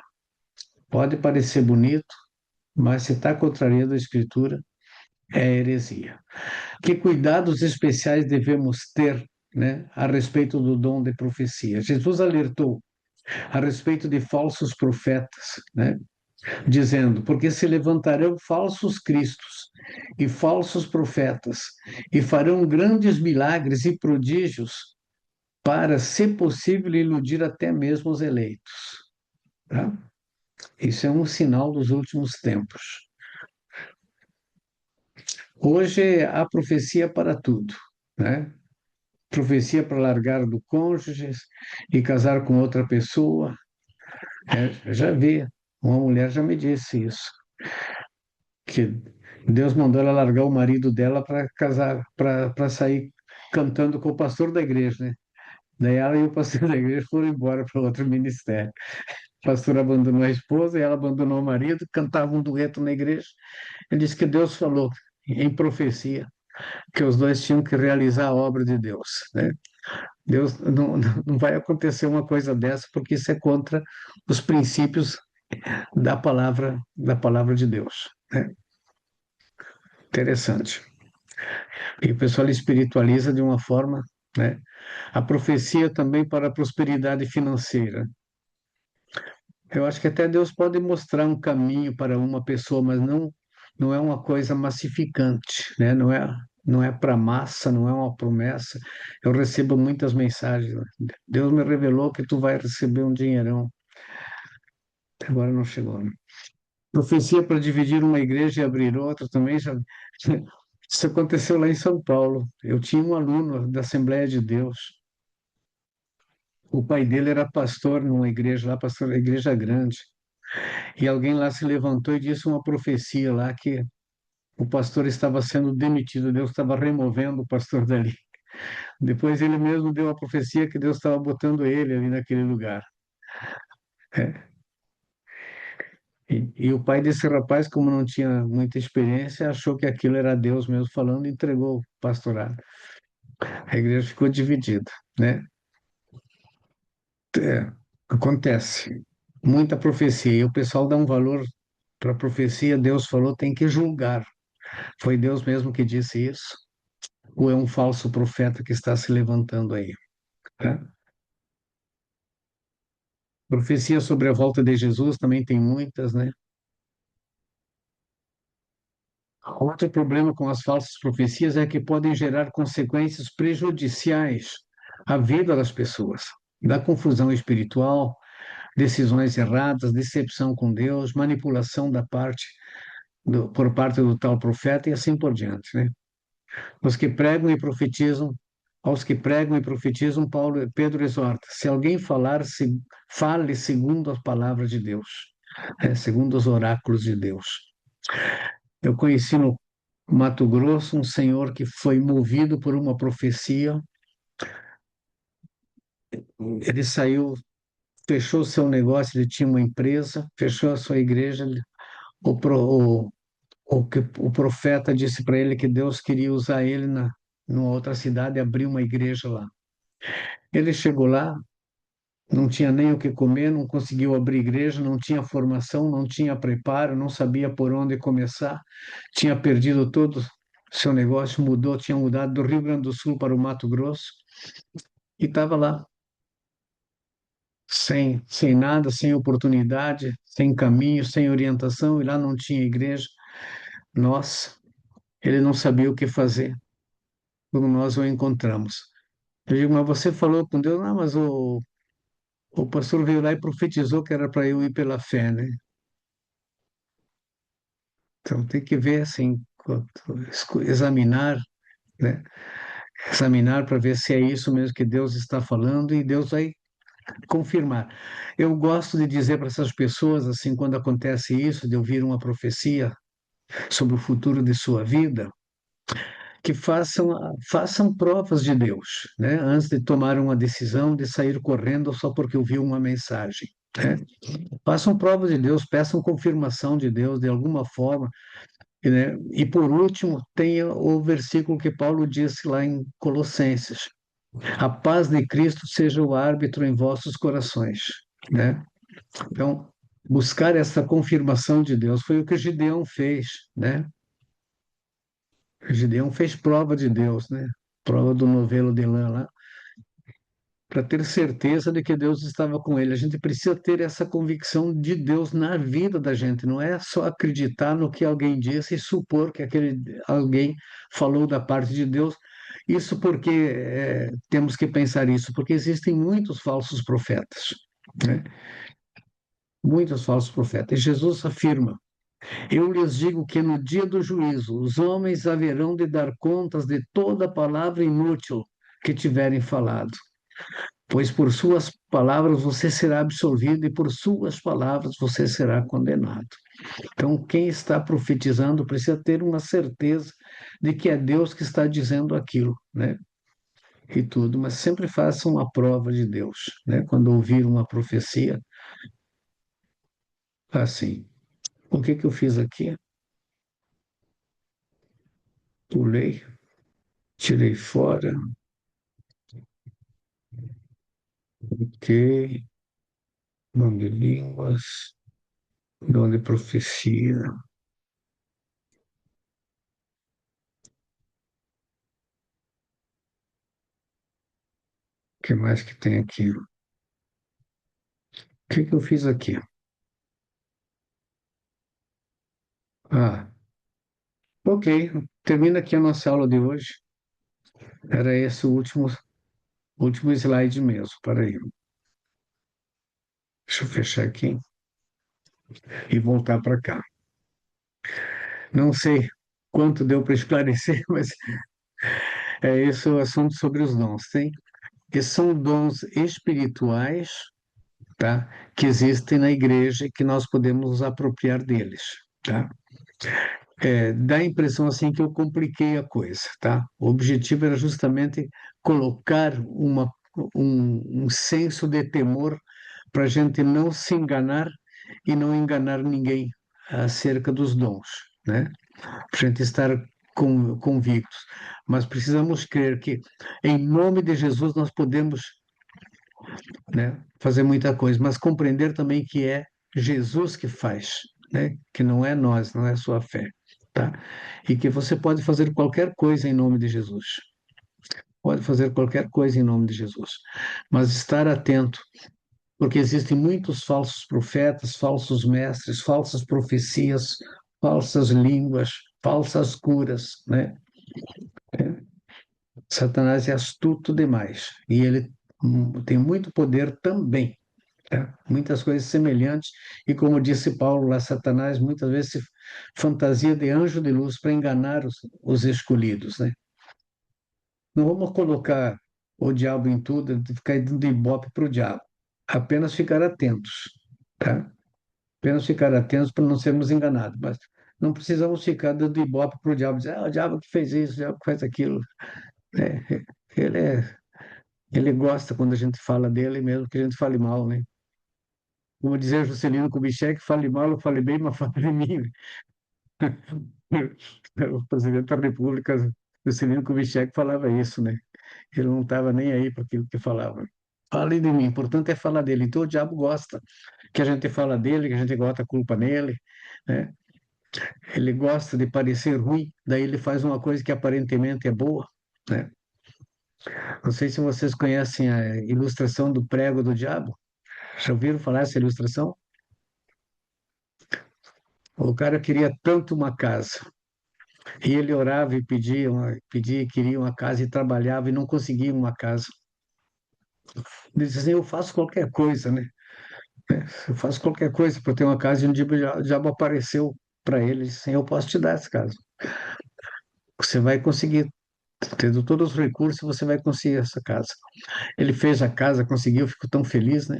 Pode parecer bonito, mas se está contrariando a Escritura, é heresia. Que cuidados especiais devemos ter, né, a respeito do dom de profecia? Jesus alertou a respeito de falsos profetas, né? Dizendo, porque se levantarão falsos cristos e falsos profetas e farão grandes milagres e prodígios para, se possível, iludir até mesmo os eleitos. Tá? Isso é um sinal dos últimos tempos. Hoje há profecia para tudo, né? Profecia para largar do cônjuge e casar com outra pessoa. Já vi, uma mulher já me disse isso. Que Deus mandou ela largar o marido dela para casar, para sair cantando com o pastor da igreja, né? Daí ela e o pastor da igreja foram embora para outro ministério. O pastor abandonou a esposa e ela abandonou o marido, cantavam um dueto na igreja. Ele disse que Deus falou em profecia que os dois tinham que realizar a obra de Deus, né? Deus não vai acontecer uma coisa dessa porque isso é contra os princípios da palavra de Deus, né? Interessante. E o pessoal espiritualiza de uma forma, né? A profecia também para a prosperidade financeira. Eu acho que até Deus pode mostrar um caminho para uma pessoa, mas não é uma coisa massificante, né? Não é para massa, não é uma promessa. Eu recebo muitas mensagens. Deus me revelou que tu vai receber um dinheirão. Até agora não chegou, né? Profecia para dividir uma igreja e abrir outra também já. Isso aconteceu lá em São Paulo. Eu tinha um aluno da Assembleia de Deus. O pai dele era pastor numa igreja lá, pastor da igreja grande. E alguém lá se levantou e disse uma profecia lá que o pastor estava sendo demitido, Deus estava removendo o pastor dali. Depois ele mesmo deu a profecia que Deus estava botando ele ali naquele lugar. É. E o pai desse rapaz, como não tinha muita experiência, achou que aquilo era Deus mesmo falando e entregou o pastorado. A igreja ficou dividida, né? É, acontece. Muita profecia. E o pessoal dá um valor para a profecia, Deus falou, tem que julgar. Foi Deus mesmo que disse isso? Ou é um falso profeta que está se levantando aí? Né? Profecia sobre a volta de Jesus também tem muitas, né? Outro problema com as falsas profecias é que podem gerar consequências prejudiciais à vida das pessoas, da confusão espiritual, decisões erradas, decepção com Deus, manipulação por parte do tal profeta e assim por diante, né? Os que pregam e profetizam, aos que pregam e profetizam, Pedro exorta: se alguém fale segundo as palavras de Deus, segundo os oráculos de Deus. Eu conheci no Mato Grosso um senhor que foi movido por uma profecia. Ele saiu, fechou seu negócio, ele tinha uma empresa, fechou a sua igreja. O, pro- o, o profeta disse para ele que Deus queria usar ele numa outra cidade e abrir uma igreja lá. Ele chegou lá, não tinha nem o que comer, não conseguiu abrir igreja, não tinha formação, não tinha preparo, não sabia por onde começar, tinha perdido todo o seu negócio, tinha mudado do Rio Grande do Sul para o Mato Grosso e estava lá, sem nada, sem oportunidade, sem caminho, sem orientação, e lá não tinha igreja. Nossa, ele não sabia o que fazer quando nós o encontramos. Eu digo, mas você falou com Deus? Não, mas o pastor veio lá e profetizou que era para eu ir pela fé, né? Então tem que ver assim, examinar, né? Examinar para ver se é isso mesmo que Deus está falando e Deus vai confirmar. Eu gosto de dizer para essas pessoas, assim, quando acontece isso, de ouvir uma profecia sobre o futuro de sua vida, que façam provas de Deus, né? Antes de tomar uma decisão de sair correndo só porque ouviu uma mensagem, né? Façam provas de Deus, peçam confirmação de Deus de alguma forma, né? E por último, tenha o versículo que Paulo disse lá em Colossenses: a paz de Cristo seja o árbitro em vossos corações, né? Então, buscar essa confirmação de Deus foi o que Gideão fez, né? Gideão fez prova de Deus, né? Prova do novelo de lã lá, para ter certeza de que Deus estava com ele. A gente precisa ter essa convicção de Deus na vida da gente, não é só acreditar no que alguém disse e supor que aquele alguém falou da parte de Deus. Isso porque temos que pensar isso, porque existem muitos falsos profetas, né? Muitos falsos profetas. E Jesus afirma: eu lhes digo que no dia do juízo os homens haverão de dar contas de toda palavra inútil que tiverem falado, pois por suas palavras você será absolvido e por suas palavras você será condenado. Então, quem está profetizando precisa ter uma certeza de que é Deus que está dizendo aquilo, né? E tudo, mas sempre faça uma prova de Deus, né? Quando ouvir uma profecia, assim, o que que eu fiz aqui? Pulei, tirei fora, ok, dom de línguas, dom de profecia, o que mais que tem aqui? O que que eu fiz aqui? Ah, ok, termina aqui a nossa aula de hoje. Era esse o último slide mesmo. Para aí, deixa eu fechar aqui e voltar para cá. Não sei quanto deu para esclarecer, mas é esse o assunto sobre os dons, tem? Que são dons espirituais, tá? Que existem na igreja e que nós podemos nos apropriar deles, tá? Dá a impressão assim que eu compliquei a coisa, tá? O objetivo era justamente colocar um senso de temor para a gente não se enganar e não enganar ninguém acerca dos dons, né? Para a gente estar convictos. Mas precisamos crer que, em nome de Jesus, nós podemos, né, fazer muita coisa, mas compreender também que é Jesus que faz, né? Que não é nós, não é sua fé, tá? E que você pode fazer qualquer coisa em nome de Jesus. Pode fazer qualquer coisa em nome de Jesus, mas estar atento porque existem muitos falsos profetas, falsos mestres, falsas profecias, falsas línguas, falsas curas, né? Satanás é astuto demais e ele tem muito poder também, tá? Muitas coisas semelhantes e como disse Paulo lá, Satanás muitas vezes se fantasia de anjo de luz para enganar os escolhidos, né? Não vamos colocar o diabo em tudo, ficar dando ibope para o diabo. Apenas ficar atentos, tá? Apenas ficar atentos para não sermos enganados. Mas não precisamos ficar dando ibope para o diabo, dizer, o diabo que fez isso, o diabo que faz aquilo. É, ele, ele gosta quando a gente fala dele, mesmo que a gente fale mal, né? Como dizia Juscelino Kubitschek, fale mal ou fale bem, mas fale de mim. O presidente da República, Juscelino Kubitschek, falava isso, né? Ele não estava nem aí para aquilo que falava. Fale de mim, o importante é falar dele. Então o diabo gosta que a gente fala dele, que a gente bota a culpa nele, né? Ele gosta de parecer ruim, daí ele faz uma coisa que aparentemente é boa, né? Não sei se vocês conhecem a ilustração do prego do diabo. Já ouviram falar essa ilustração? O cara queria tanto uma casa, e ele orava e pedia, queria uma casa e trabalhava e não conseguia uma casa. Ele dizia assim, eu faço qualquer coisa, né? Eu faço qualquer coisa para ter uma casa e um dia o diabo apareceu para ele e disse assim, eu posso te dar essa casa. Você vai conseguir, tendo todos os recursos, você vai conseguir essa casa. Ele fez a casa, conseguiu, ficou tão feliz, né?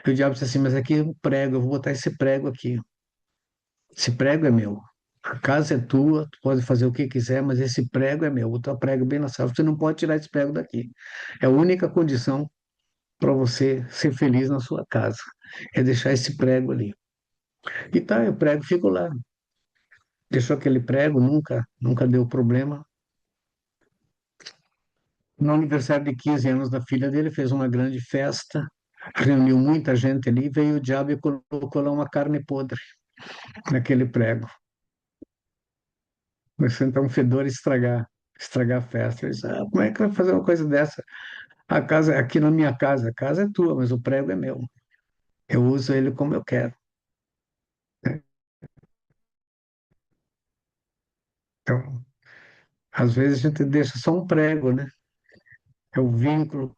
E o diabo disse assim, mas aqui é um prego, eu vou botar esse prego aqui. Esse prego é meu. A casa é tua, tu pode fazer o que quiser, mas esse prego é meu. Vou botar o prego bem na sala. Você não pode tirar esse prego daqui. É a única condição para você ser feliz na sua casa. É deixar esse prego ali. E tá, o prego ficou lá. Deixou aquele prego, nunca deu problema. No aniversário de 15 anos da filha dele, fez uma grande festa, reuniu muita gente ali, veio o diabo e colocou lá uma carne podre naquele prego. Começou então um fedor a estragar a festa. Ele disse, como é que vai fazer uma coisa dessa? A casa, aqui na minha casa, a casa é tua, mas o prego é meu. Eu uso ele como eu quero. Então, às vezes a gente deixa só um prego, né? É o vínculo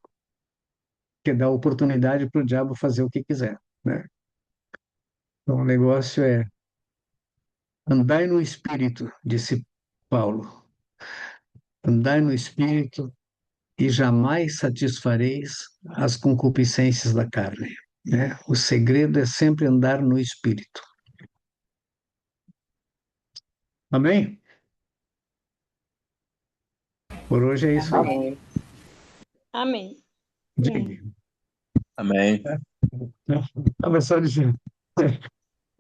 que dá oportunidade para o diabo fazer o que quiser, né? Então, o negócio é andai no espírito, disse Paulo. Andai no espírito e jamais satisfareis as concupiscências da carne, né? O segredo é sempre andar no espírito. Amém? Por hoje é isso aí. Amém. Amém. Diga. Amém. Estava só dizendo.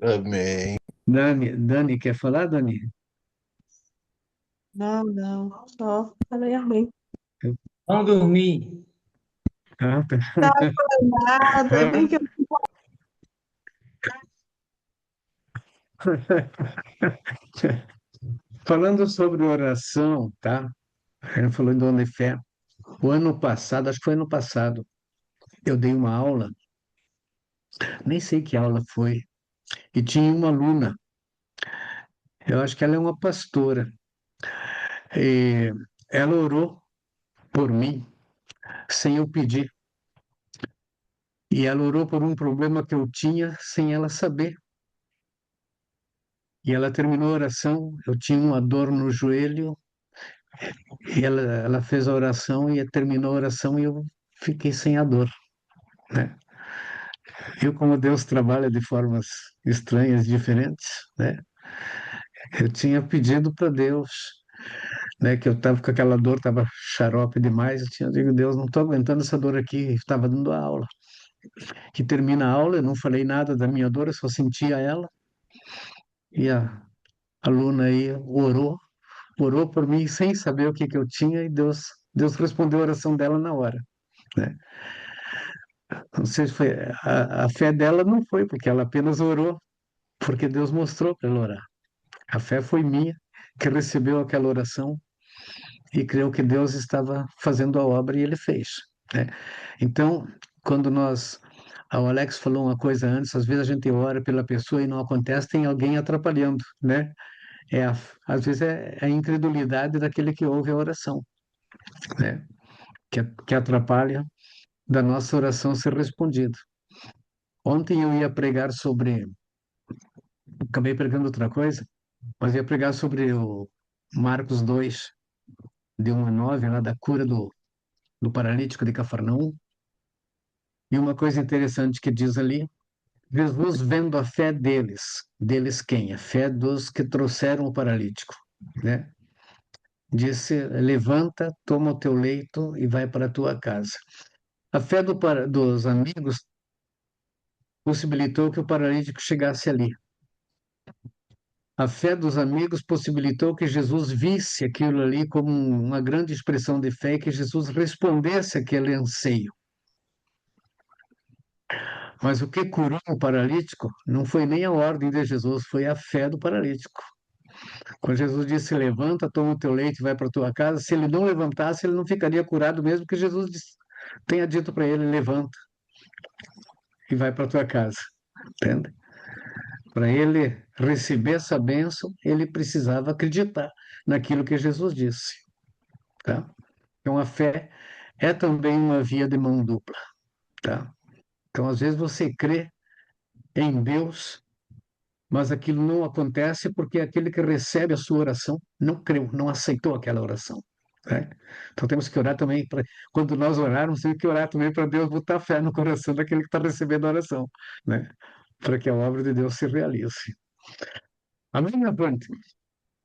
Amém. Dani, quer falar, Dani? Não, não. Só falei amém. Vamos dormir. Ah, tá. Tá nada, nem que eu Falando sobre oração, tá? A gente falou em dom de fé. O ano passado, acho que foi ano passado, eu dei uma aula, nem sei que aula foi, e tinha uma aluna, eu acho que ela é uma pastora, e ela orou por mim, sem eu pedir, e ela orou por um problema que eu tinha, sem ela saber. E ela terminou a oração, eu tinha uma dor no joelho, e ela fez a oração e terminou a oração e eu fiquei sem a dor, né? Viu como Deus trabalha de formas estranhas, diferentes, né? Eu tinha pedido para Deus, né, que eu estava com aquela dor, estava xarope demais, eu tinha digo, Deus, não estou aguentando essa dor aqui, estava dando a aula. Que termina a aula, eu não falei nada da minha dor, eu só sentia ela, e a aluna aí orou por mim sem saber o que que eu tinha, e Deus respondeu a oração dela na hora, né? Não sei se foi, a fé dela não foi, porque ela apenas orou, porque Deus mostrou para ela orar. A fé foi minha, que recebeu aquela oração e creu que Deus estava fazendo a obra e ele fez, né? Então, quando nós o Alex falou uma coisa antes, às vezes a gente ora pela pessoa e não acontece, tem alguém atrapalhando, né? Às vezes é a incredulidade daquele que ouve a oração, né? Que atrapalha da nossa oração ser respondida. Ontem eu ia pregar sobre, acabei pregando outra coisa, mas ia pregar sobre o Marcos 2, de 1 a 9, lá da cura do paralítico de Cafarnaum. E uma coisa interessante que diz ali, Jesus vendo a fé deles quem? A fé dos que trouxeram o paralítico, né? Disse, levanta, toma o teu leito e vai para a tua casa. A fé dos amigos possibilitou que o paralítico chegasse ali. A fé dos amigos possibilitou que Jesus visse aquilo ali como uma grande expressão de fé e que Jesus respondesse àquele anseio. Mas o que curou o paralítico não foi nem a ordem de Jesus, foi a fé do paralítico. Quando Jesus disse, levanta, toma o teu leite e vai para a tua casa, se ele não levantasse, ele não ficaria curado mesmo que Jesus tenha dito para ele, levanta e vai para a tua casa. Entende? Para ele receber essa bênção, ele precisava acreditar naquilo que Jesus disse. Tá? Então, a fé é também uma via de mão dupla. Tá? Então, às vezes você crê em Deus, mas aquilo não acontece porque aquele que recebe a sua oração não creu, não aceitou aquela oração. Né? Então temos que orar também, quando nós orarmos, temos que orar também para Deus botar fé no coração daquele que está recebendo a oração, né? Para que a obra de Deus se realize. Amém, Avante?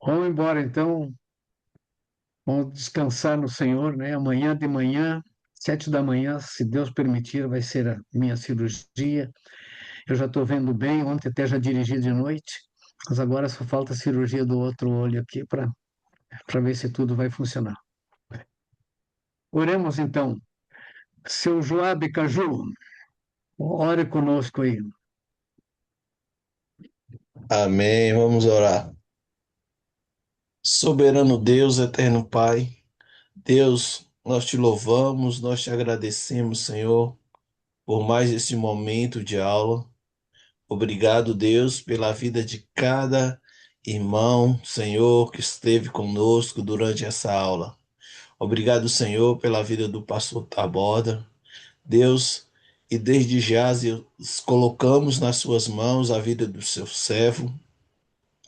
Vamos embora então, vamos descansar no Senhor, né? Amanhã de manhã, 7 da manhã, se Deus permitir, vai ser a minha cirurgia. Eu já estou vendo bem, ontem até já dirigi de noite, mas agora só falta a cirurgia do outro olho aqui para ver se tudo vai funcionar. Oremos então. Seu Joabe Caju, ore conosco aí. Amém. Vamos orar. Soberano Deus, eterno Pai, Deus, nós te louvamos, nós te agradecemos, Senhor, por mais esse momento de aula. Obrigado, Deus, pela vida de cada irmão, Senhor, que esteve conosco durante essa aula. Obrigado, Senhor, pela vida do pastor Taborda. Deus, e desde já colocamos nas suas mãos a vida do seu servo.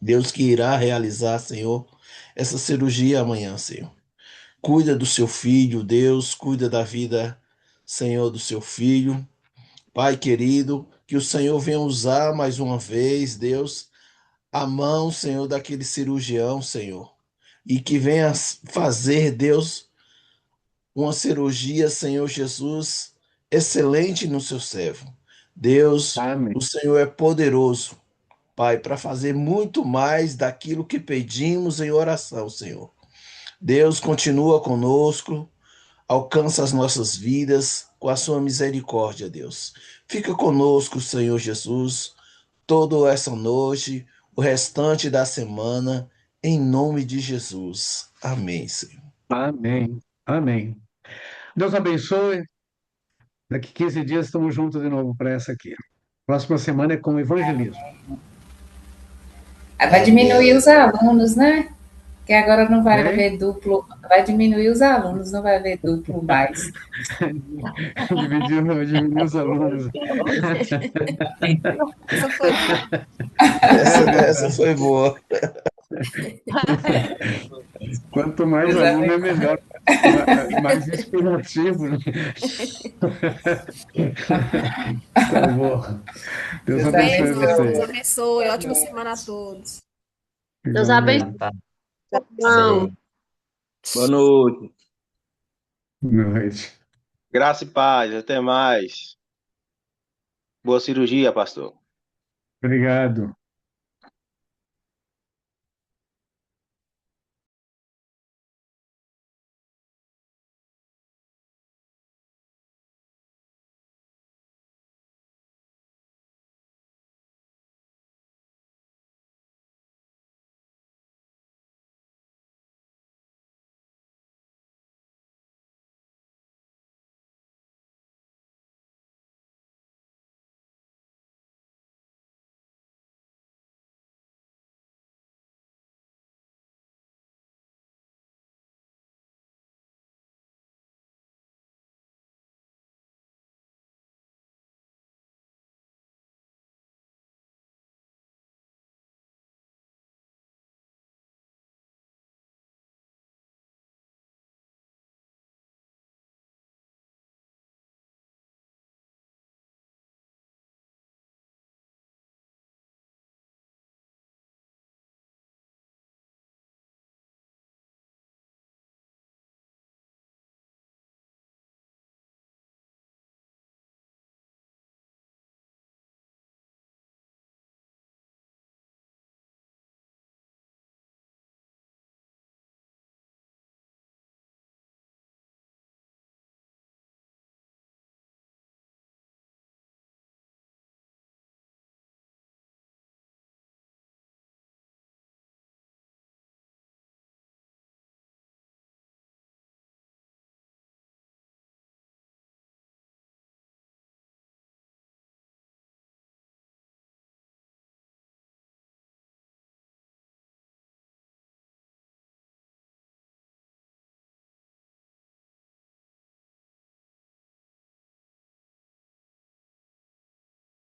Deus que irá realizar, Senhor, essa cirurgia amanhã, Senhor. Cuida do seu filho, Deus, cuida da vida, Senhor, do seu filho. Pai querido, que o Senhor venha usar mais uma vez, Deus, a mão, Senhor, daquele cirurgião, Senhor. E que venha fazer, Deus, uma cirurgia, Senhor Jesus, excelente no seu servo. Deus, Amém. o Senhor é poderoso, Pai, para fazer muito mais daquilo que pedimos em oração, Senhor. Deus continua conosco, alcança as nossas vidas com a sua misericórdia, Deus. Fica conosco, Senhor Jesus, toda essa noite, o restante da semana, em nome de Jesus. Amém, Senhor. Amém. Amém. Deus abençoe. Daqui 15 dias estamos juntos de novo para essa aqui. Próxima semana é com o evangelismo. Aí vai diminuir os alunos, né? Que agora não vai Né? haver duplo, vai diminuir os alunos, não vai haver duplo mais. Dividir os alunos. Essa foi Essa foi boa. Quanto mais Deus aluno é abençoe. melhor, mais inspirativo. Né? Tá bom. Deus Deus abençoe bênção. Deus você. abençoe. Ótima semana a todos. Deus Amém. abençoe. Não. Amém. Boa noite. Boa noite. Graça e paz. Até mais. Boa cirurgia, pastor. Obrigado.